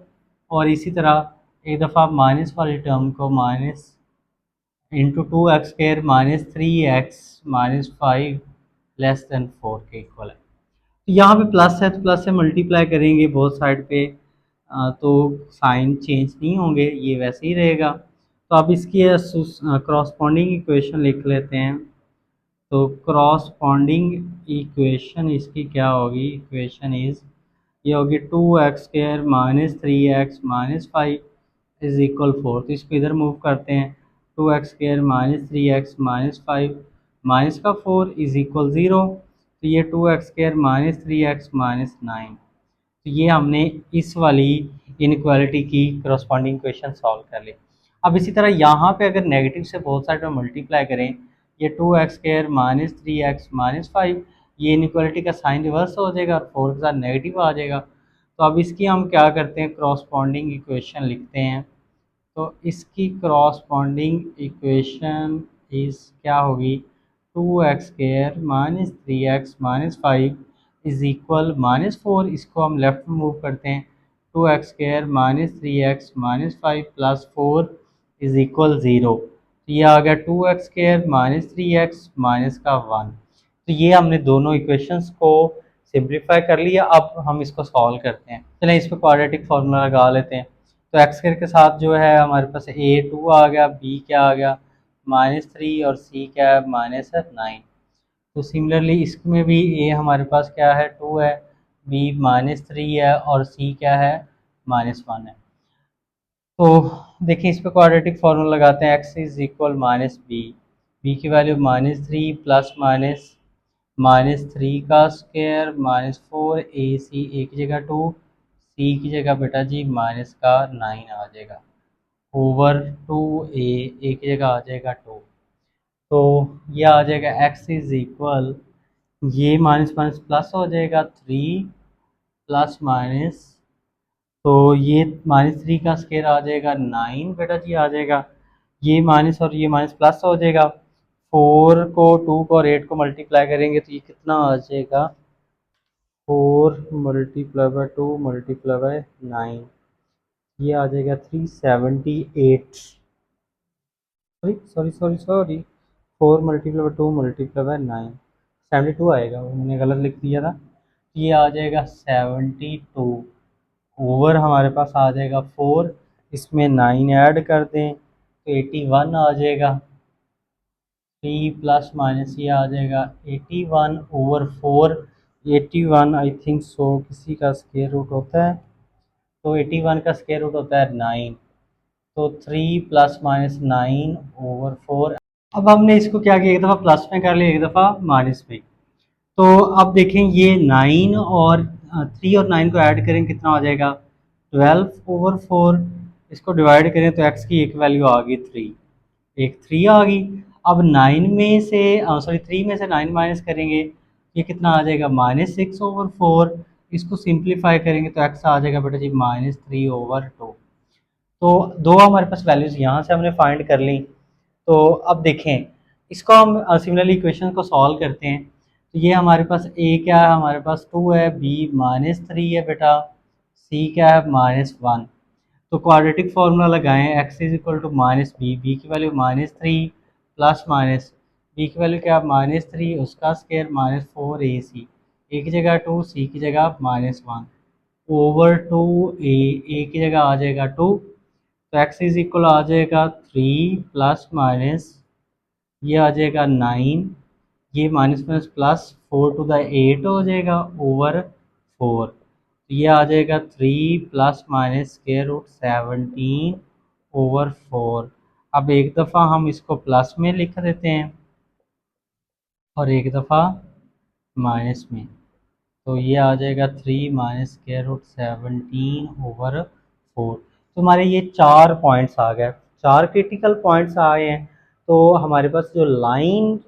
और इसी तरह एक दफ़ा माइनस वाली टर्म को minus into two x square minus three x minus five less than four के इक्वल है। तो यहाँ पे प्लस है तो प्लस से मल्टीप्लाई करेंगे बोथ साइड पे, तो साइन चेंज नहीं होंगे, ये वैसे ही रहेगा। तो अब इसकी क्रॉसपॉन्डिंग इक्वेशन लिख लेते हैं। तो क्रॉसपॉन्डिंग इक्वेशन इसकी क्या होगी, इक्वेशन इज, ये होगी two x square minus three x minus five is equal four. तो इसको इधर मूव करते हैं, two x square minus three x minus five minus का फोर इज इक्वल ज़ीरो। तो ये two x square minus three x minus nine. तो ये हमने इस वाली इनक्वालिटी की करस्पॉन्डिंग इक्वेशन सॉल्व कर ली। अब इसी तरह यहाँ पे अगर नेगेटिव से बहुत साइड में मल्टीप्लाई करें, ये two x square minus three x minus five, ये इनक्वालिटी का साइन रिवर्स हो जाएगा और फोर के साथ नेगेटिव आ जाएगा। तो अब इसकी हम क्या करते हैं, करस्पॉन्डिंग इक्वेशन लिखते हैं। तो इसकी करस्पॉन्डिंग इक्वेशन इज क्या होगी, two x square minus three x minus five is equal minus four, इसको हम लेफ्ट में मूव करते हैं, two x square minus three x minus five plus four is equal zero. तो ये आ गया two x square minus three x minus का वन। तो ये हमने दोनों इक्वेशंस को सिंप्लीफाई कर लिया। अब हम इसको सॉल्व करते हैं, चलें इस पर क्वाड्रेटिक फार्मूला लगा लेते हैं। तो एक्स स्क्वायर के साथ जो है हमारे पास ए टू आ गया, बी क्या आ गया माइनस थ्री, और सी क्या है माइनस नाइन। तो सिमिलरली इसमें भी ए हमारे पास क्या है टू है, बी माइनस थ्री है, और सी क्या है माइनस वन है। तो देखिए इस पर क्वाड्रेटिक फार्मूला लगाते हैं, x is equal minus B, B की value minus three plus minus minus three का square minus four, a c a की जगह टू, सी की जगह बेटा जी माइनस का नाइन आ जाएगा, ओवर टू ए की जगह आ जाएगा टू। तो ये आ जाएगा एक्स इज इक्वल, ये माइनस माइनस प्लस हो जाएगा थ्री प्लस माइनस, तो ये माइनस थ्री का स्क्वायर आ जाएगा नाइन बेटा जी आ जाएगा, ये माइनस और ये माइनस प्लस हो जाएगा, फोर को टू को और एट को मल्टीप्लाई करेंगे तो ये कितना आ जाएगा, four multiply by two multiply by nine, ये आ जाएगा 378, sorry sorry sorry sorry, four multiply by two multiply by nine, 72 आएगा, वो मैंने गलत लिख दिया था। ये आ जाएगा 72 ओवर हमारे पास आ जाएगा 4, इसमें 9 ऐड कर दें तो 81 आ जाएगा। 3 प्लस माइनस ये आ जाएगा 81 ओवर 4। 81 आई थिंक सो किसी का स्क्वायर रूट होता है, तो 81 का स्क्वायर रूट होता है 9, तो 3 प्लस माइनस 9 ओवर 4। अब हमने इसको क्या किया, एक दफ़ा प्लस में कर लिया, एक दफ़ा माइनस में। तो अब देखें ये 9 और 3 और 9 को ऐड करें कितना हो जाएगा 12 ओवर 4। इसको डिवाइड करें तो x की एक वैल्यू आ गई 3, एक 3 आ गई। अब 9 में से सॉरी 3 में से 9 माइनस करेंगे, ये कितना आ जाएगा -6 ओवर 4। इसको सिंप्लीफाई करेंगे तो x आ जाएगा बेटा जी -3 ओवर 2। तो दो हमारे पास वैल्यूज़ यहाँ से हमने फाइंड कर ली। तो अब देखें इसको हम सिमिलरली इक्वेशन को सॉल्व करते हैं। तो ये हमारे पास a क्या है, हमारे पास 2 है, b -3 है बेटा, c क्या है -1। तो क्वाड्रेटिक फार्मूला लगाएं, x is equal to minus B, B की वैल्यू -3 प्लस माइनस बी की वैल्यू क्या -3 उसका स्क्वायर -4 ए की जगह 2, सी की जगह -1 ओवर 2 ए की जगह आ जाएगा 2। तो x इज इक्वल आ जाएगा 3 प्लस माइनस ये आ जाएगा 9, ये minus minus plus 4 to the 8 हो जाएगा ओवर 4। तो ये आ जाएगा 3 plus minus square root 17 over 4। अब एक दफ़ा हम इसको प्लस में लिख देते हैं और एक दफ़ा माइनस में, तो ये आ जाएगा 3 माइनस स्क्वायर रूट 17 ओवर 4। तो हमारे ये 4 पॉइंट्स आ गए, 4 क्रिटिकल पॉइंट्स आए हैं। तो हमारे पास जो लाइन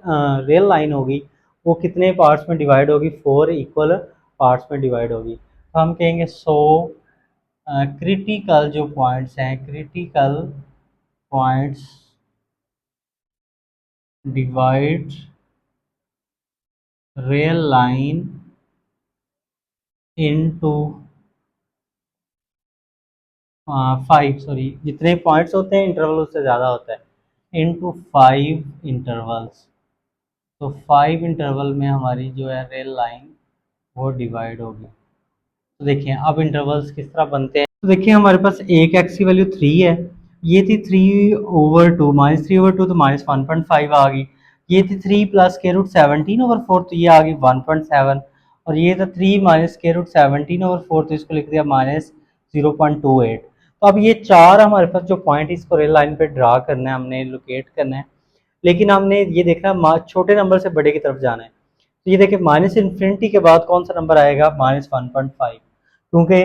रियल लाइन होगी वो कितने पार्ट्स में डिवाइड होगी, 4 इक्वल पार्ट्स में डिवाइड होगी। तो हम कहेंगे 100 क्रिटिकल जो पॉइंट्स हैं, critical points divide real line into 5, sorry जितने पॉइंट्स होते हैं इंटरवल उससे ज़्यादा होता है, इनटू 5 इंटरवल्स। तो 5 इंटरवल में हमारी जो है रेल लाइन वो डिवाइड होगी। तो देखिए अब इंटरवल्स किस तरह बनते हैं। तो देखिए हमारे पास एक एक्स की वैल्यू 3 है, ये थी 3 ओवर 2, -3 ओवर 2 तो -1.5 आ गई। ये थी 3 प्लस के रूट 17 ओवर 4 तो ये आ गई 1.7। और ये था 3 माइनस के रूट 17 ओवर 4 तो इसको लिख दिया -0.28। तो अब ये चार हमारे पास जो पॉइंट इसको रेल लाइन पे ड्रा करना है, हमने लोकेट करना है। लेकिन हमने ये देखना छोटे नंबर से बड़े की तरफ जाना है। तो ये देखिए माइनस इन्फिनिटी के बाद कौन सा नंबर आएगा -1.5, क्योंकि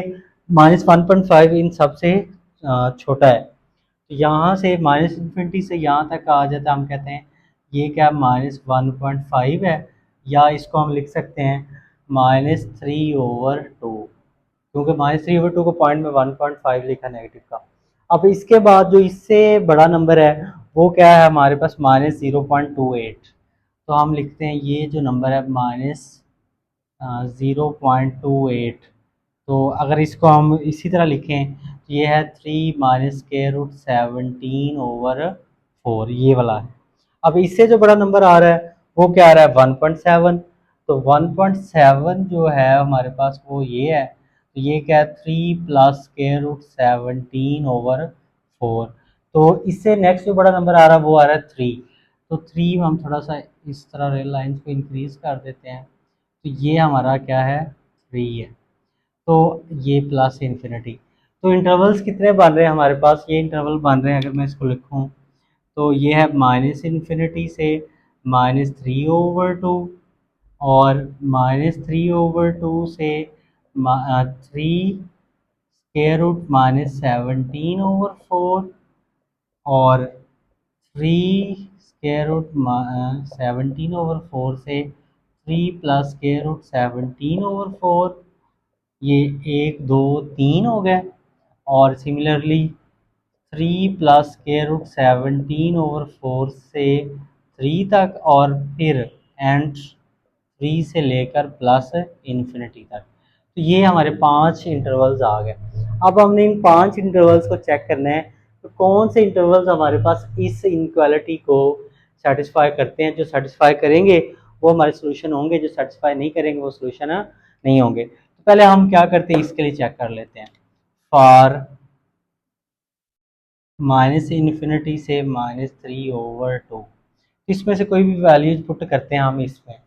-1.5 इन सबसे छोटा है। तो यहाँ से माइनस इन्फिनिटी से यहाँ तक आ जाता है, हम कहते हैं ये क्या -1.5 है, या इसको हम लिख सकते हैं -3 ओवर 2, क्योंकि -3 ओवर 2 को पॉइंट में 1.5 लिखा नेगेटिव का। अब इसके बाद जो इससे बड़ा नंबर है वो क्या है हमारे पास -0.28। तो हम लिखते हैं ये जो नंबर है -0.28। तो अगर इसको हम इसी तरह लिखें तो ये है 3 माइनस के रूट 17 ओवर 4, ये वाला है। अब इससे जो बड़ा नंबर आ रहा है वो क्या आ रहा है 1.7। तो 1.7 जो है हमारे पास वो ये है, तो ये क्या है 3 प्लस के रूट 17 ओवर 4। तो इससे नेक्स्ट जो बड़ा नंबर आ रहा है वो आ रहा है 3। तो 3 हम थोड़ा सा इस तरह रेल लाइन्स को इंक्रीज कर देते हैं, तो ये हमारा क्या है 3 है। तो ये प्लस इन्फिनिटी। तो इंटरवल्स कितने बन रहे हैं हमारे पास, ये इंटरवल बन रहे हैं अगर मैं इसको लिखूं तो ये है माइनस इन्फिनिटी से -3/2 और -3/2 से 3 स्क्वायर रूट -17/4 और 3 स्क्वायर रूट 17/4 से 3 प्लस स्क्वायर रूट 17/4। ये 1 2 3 हो गए। और सिमिलरली 3 प्लस स्क्वायर रूट 17/4 से 3 तक और फिर एंड 3 से लेकर प्लस इन्फिनिटी तक। तो ये हमारे 5 इंटरवल्स आ गए। अब हमने इन 5 इंटरवल्स को चेक करना है तो कौन से इंटरवल्स हमारे पास इस इनक्वालिटी को सेटिस्फाई करते हैं। जो सेटिस्फाई करेंगे वो हमारे सोल्यूशन होंगे, जो सेटिस्फाई नहीं करेंगे वो सोल्यूशन नहीं होंगे। तो पहले हम क्या करते हैं, इसके लिए चेक कर लेते हैं। फॉर माइनस इन्फिनिटी से -3/2, इसमें से कोई भी वैल्यूज पुट करते हैं हम इसमें,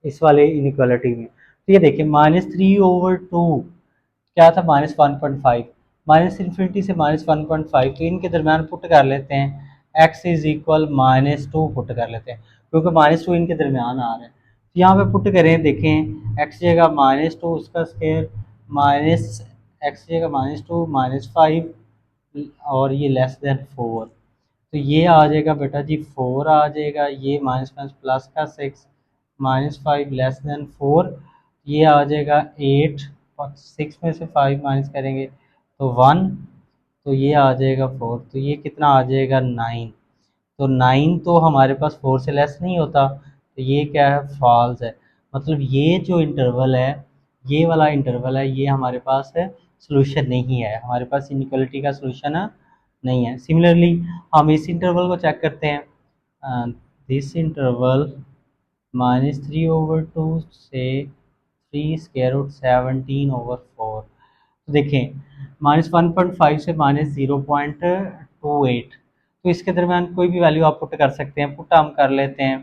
इस वाले इनइक्वालिटी में। तो ये देखिए -3/2 क्या था, -1.5, माइनस इन्फिनिटी से -1.5, तो इनके दरमियान पुट कर लेते हैं x इज इक्वल -2 पुट कर लेते हैं, क्योंकि -2 इनके दरमियान आ रहा है। तो यहाँ पे पुट करें, देखें x जगह -2 उसका स्केयर, माइनस x जगह -2 -5 और ये लेस देन 4, तो ये आ जाएगा बेटा जी 4 आ जाएगा, ये माइनस माइनस प्लस का 6, -5 लेस देन 4, ये आ जाएगा 8, और 6 में से 5 माइनस करेंगे तो 1, तो ये आ जाएगा 4, तो ये कितना आ जाएगा 9। तो 9 तो हमारे पास 4 से लेस नहीं होता, तो ये क्या है, फॉल्स है। मतलब ये जो इंटरवल है, ये वाला इंटरवल है, ये हमारे पास है सोल्यूशन नहीं है, हमारे पास इनइक्वालिटी का सोल्यूशन नहीं है। सिमिलरली हम इस इंटरवल को चेक करते हैं, दिस इंटरवल -3/2 से 3√17/4। तो देखें -1.5 से -0.28, तो इसके दरमियान कोई भी वैल्यू आप पुट कर सकते हैं। पुट हम कर लेते हैं,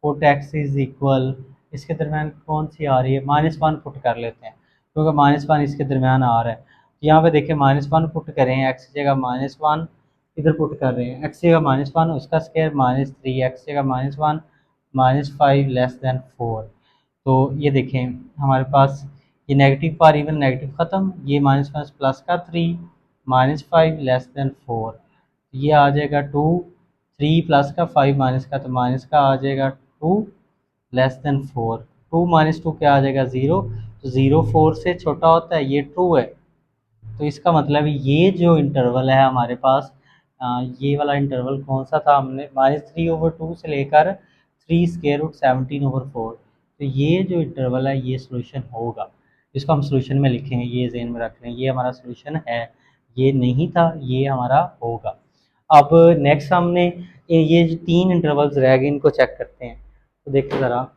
पुट x इज इक्वल, इसके दरमियान कौन सी आ रही है, -1 पुट कर लेते हैं, क्योंकि -1 इसके दरमियान आ रहा है। तो यहाँ पे देखें -1 पुट करें, x जगह -1 इधर पुट कर रहे हैं, x जगह -1 उसका स्क्वायर -3, x जगह -1 -5 लेस देन 4। तो ये देखें हमारे पास ये नेगेटिव पार इवन नेगेटिव ख़त्म, ये माइनस माइनस प्लस का 3, -5 लेस देन 4, ये आ जाएगा 2, 3 प्लस का 5 माइनस का, तो माइनस का आ जाएगा 2 लेस देन 4, 2 -2 क्या आ जाएगा 0, तो 0 4 से छोटा होता है, ये ट्रू है। तो इसका मतलब ये जो इंटरवल है हमारे पास, ये वाला इंटरवल कौन सा था, हमने -3/2 से लेकर 3√17/4, तो ये जो इंटरवल है ये सोल्यूशन होगा। इसको हम सोल्यूशन में लिखेंगे, ये ज़हन में रख लें, ये हमारा सोल्यूशन है, ये नहीं था, ये हमारा होगा। अब नेक्स्ट हमने ये जो 3 इंटरवल्स रह गए इनको चेक करते हैं। तो देखो ज़रा,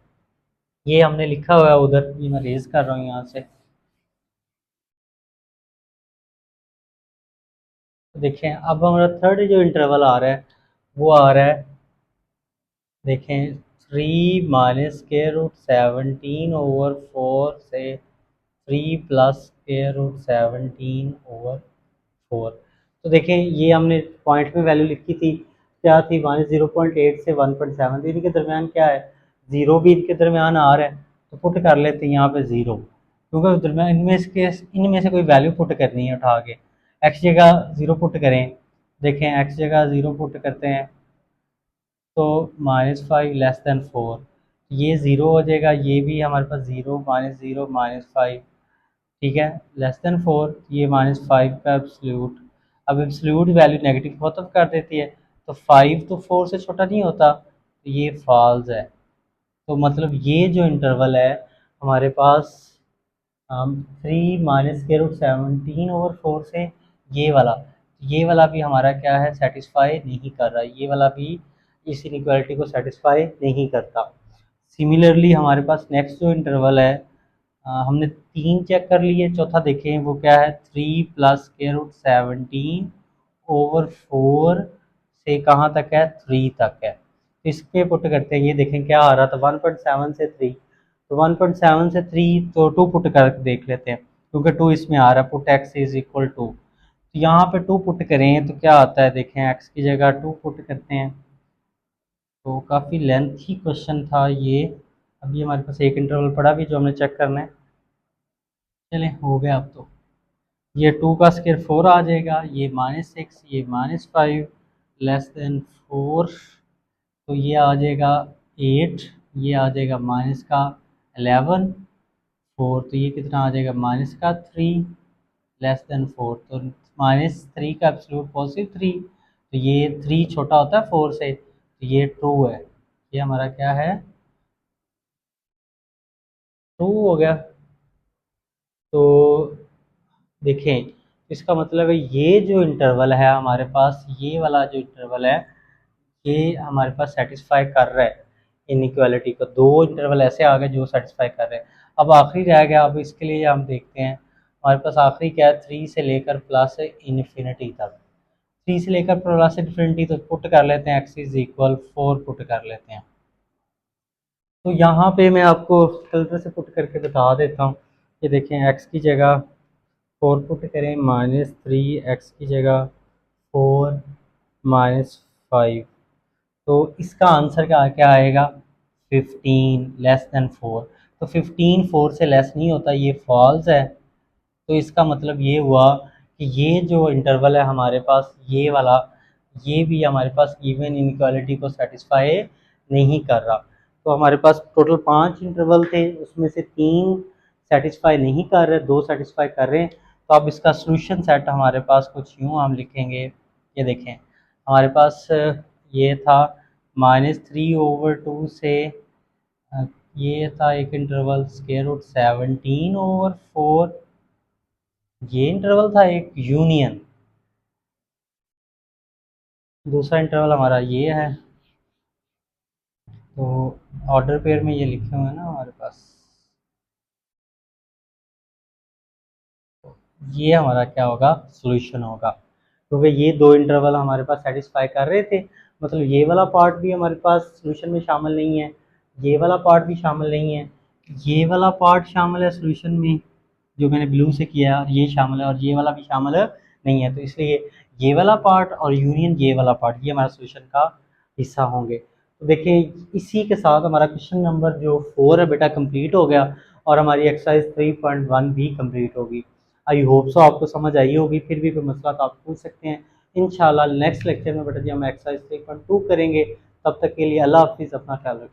ये हमने लिखा हुआ है उधर, ये मैं रेज कर रहा हूँ यहाँ से। देखें अब हमारा थर्ड जो इंटरवल आ रहा है वो आ रहा है, देखें 3 - 17/4 से 3 + 17/4। तो देखें ये हमने पॉइंट में वैल्यू लिखी थी, क्या थी, -0.8 से 1.7, तो इनके दरमियान क्या है, ज़ीरो भी इनके दरमियान आ रहा है, तो पुट कर लेते हैं यहाँ पे ज़ीरो, क्योंकि दरमियान इनमें से कोई वैल्यू पुट करनी है उठा के। एक्स जगह ज़ीरो पुट करें, देखें एक्स जगह ज़ीरो पुट करते हैं तो -5 लेस देन 4, ये ज़ीरो हो जाएगा, ये भी हमारे पास ज़ीरो -0 -5, ठीक है, लेस देन 4, ये -5 का एब्सोल्यूट, अब एब्सोल्यूट वैल्यू नेगेटिव खत्म कर देती है, तो 5 तो 4 से छोटा नहीं होता, तो ये फॉल्स है। तो मतलब ये जो इंटरवल है हमारे पास, 3 - 17/4 से ये वाला भी हमारा क्या है, सेटिस्फाई नहीं कर रहा, ये वाला भी इस इनइक्वालिटी को सेटिस्फाई नहीं करता। सिमिलरली हमारे पास नेक्स्ट जो इंटरवल है, हमने 3 चेक कर लिए, चौथा देखें वो क्या है, 3 + 17/4 से कहाँ तक है, 3 तक है। तो इस पे पुट करते हैं, ये देखें क्या आ रहा था, 1.7 से 3, तो 1.7 से 3 तो 2 पुट कर देख लेते हैं, क्योंकि 2 इसमें आ रहा है, put x is equal to, तो यहाँ पे 2 पुट करें तो क्या आता है, देखें x की जगह 2 पुट करते हैं। तो काफ़ी लेंथी क्वेश्चन था ये। अभी हमारे पास एक इंटरवल पड़ा भी जो हमने चेक करना है, चलें हो गया अब तो। ये 2 का स्क्वायर 4 आ जाएगा, ये -6, ये -5 लेस देन 4, तो ये आ जाएगा 8, ये आ जाएगा माइनस का 11 4, तो ये कितना आ जाएगा, माइनस का 3 लेस देन 4, तो -3 का एब्सोल्यूट पॉजिटिव 3, तो ये 3 छोटा होता है 4 से, तो ये ट्रू है, ये हमारा क्या है, ट्रू हो गया। तो देखें इसका मतलब है ये जो इंटरवल है हमारे पास, ये वाला जो इंटरवल है ये हमारे पास सेटिस्फाई कर रहा है, इनइक्वालिटी को। दो इंटरवल ऐसे आ गए जो सेटिस्फाई कर रहे हैं। अब आखिरी रह गया, अब इसके लिए हम देखते हैं हमारे पास आखिरी क्या है, 3 से लेकर प्लस इन्फिनिटी तक। 3 से लेकर प्लस इन्फिनिटी तक पुट कर लेते हैं, एक्स इज इक्वल 4 पुट कर लेते हैं। तो यहाँ पे मैं आपको कलर से पुट करके बता देता हूँ। ये देखें, एक्स की जगह 4 पुट करें, -3, एक्स की जगह 4 -5, तो इसका आंसर क्या क्या आएगा, 15 लेस देन 4। तो 15 4 से लेस नहीं होता, ये फॉल्स है। तो इसका मतलब ये हुआ कि ये जो इंटरवल है हमारे पास, ये वाला, ये भी हमारे पास इवन इनइक्वालिटी को सेटिस्फाई नहीं कर रहा। तो हमारे पास टोटल 5 इंटरवल थे, उसमें से 3 सेटिस्फाई नहीं कर रहे, 2 सेटिस्फाई कर रहे हैं। तो अब इसका सोल्यूशन सेट हमारे पास कुछ यूँ हम लिखेंगे। ये देखें, हमारे पास ये था -3/2 से ये था एक इंटरवल √17/4, ये इंटरवल था एक यूनियन। दूसरा इंटरवल हमारा ये है। तो ऑर्डर पेयर में ये लिखे हुए हैं ना हमारे पास, ये हमारा क्या होगा, सॉल्यूशन होगा। क्योंकि ये दो इंटरवल हमारे पास सेटिस्फाई कर रहे थे, मतलब ये वाला पार्ट भी हमारे पास सॉल्यूशन में शामिल नहीं है, ये वाला पार्ट भी शामिल नहीं है, ये वाला पार्ट शामिल है सॉल्यूशन में जो मैंने ब्लू से किया है, और ये शामिल है, और ये वाला भी शामिल नहीं है। तो इसलिए ये वाला पार्ट और यूनियन ये वाला पार्ट, ये हमारा सॉल्यूशन का हिस्सा होंगे। तो देखिए, इसी के साथ हमारा क्वेश्चन नंबर जो 4 है बेटा कंप्लीट हो गया, और हमारी एक्सरसाइज 3.1 भी कंप्लीट होगी। आई होप सो आपको समझ आई होगी। फिर भी कोई मसला तो आप पूछ सकते हैं। इंशाल्लाह नेक्स्ट लेक्चर में बेटा जी हम एक्सरसाइज 3.2 करेंगे। तब तक के लिए अल्लाह हाफिज़, अपना ख्याल रखें।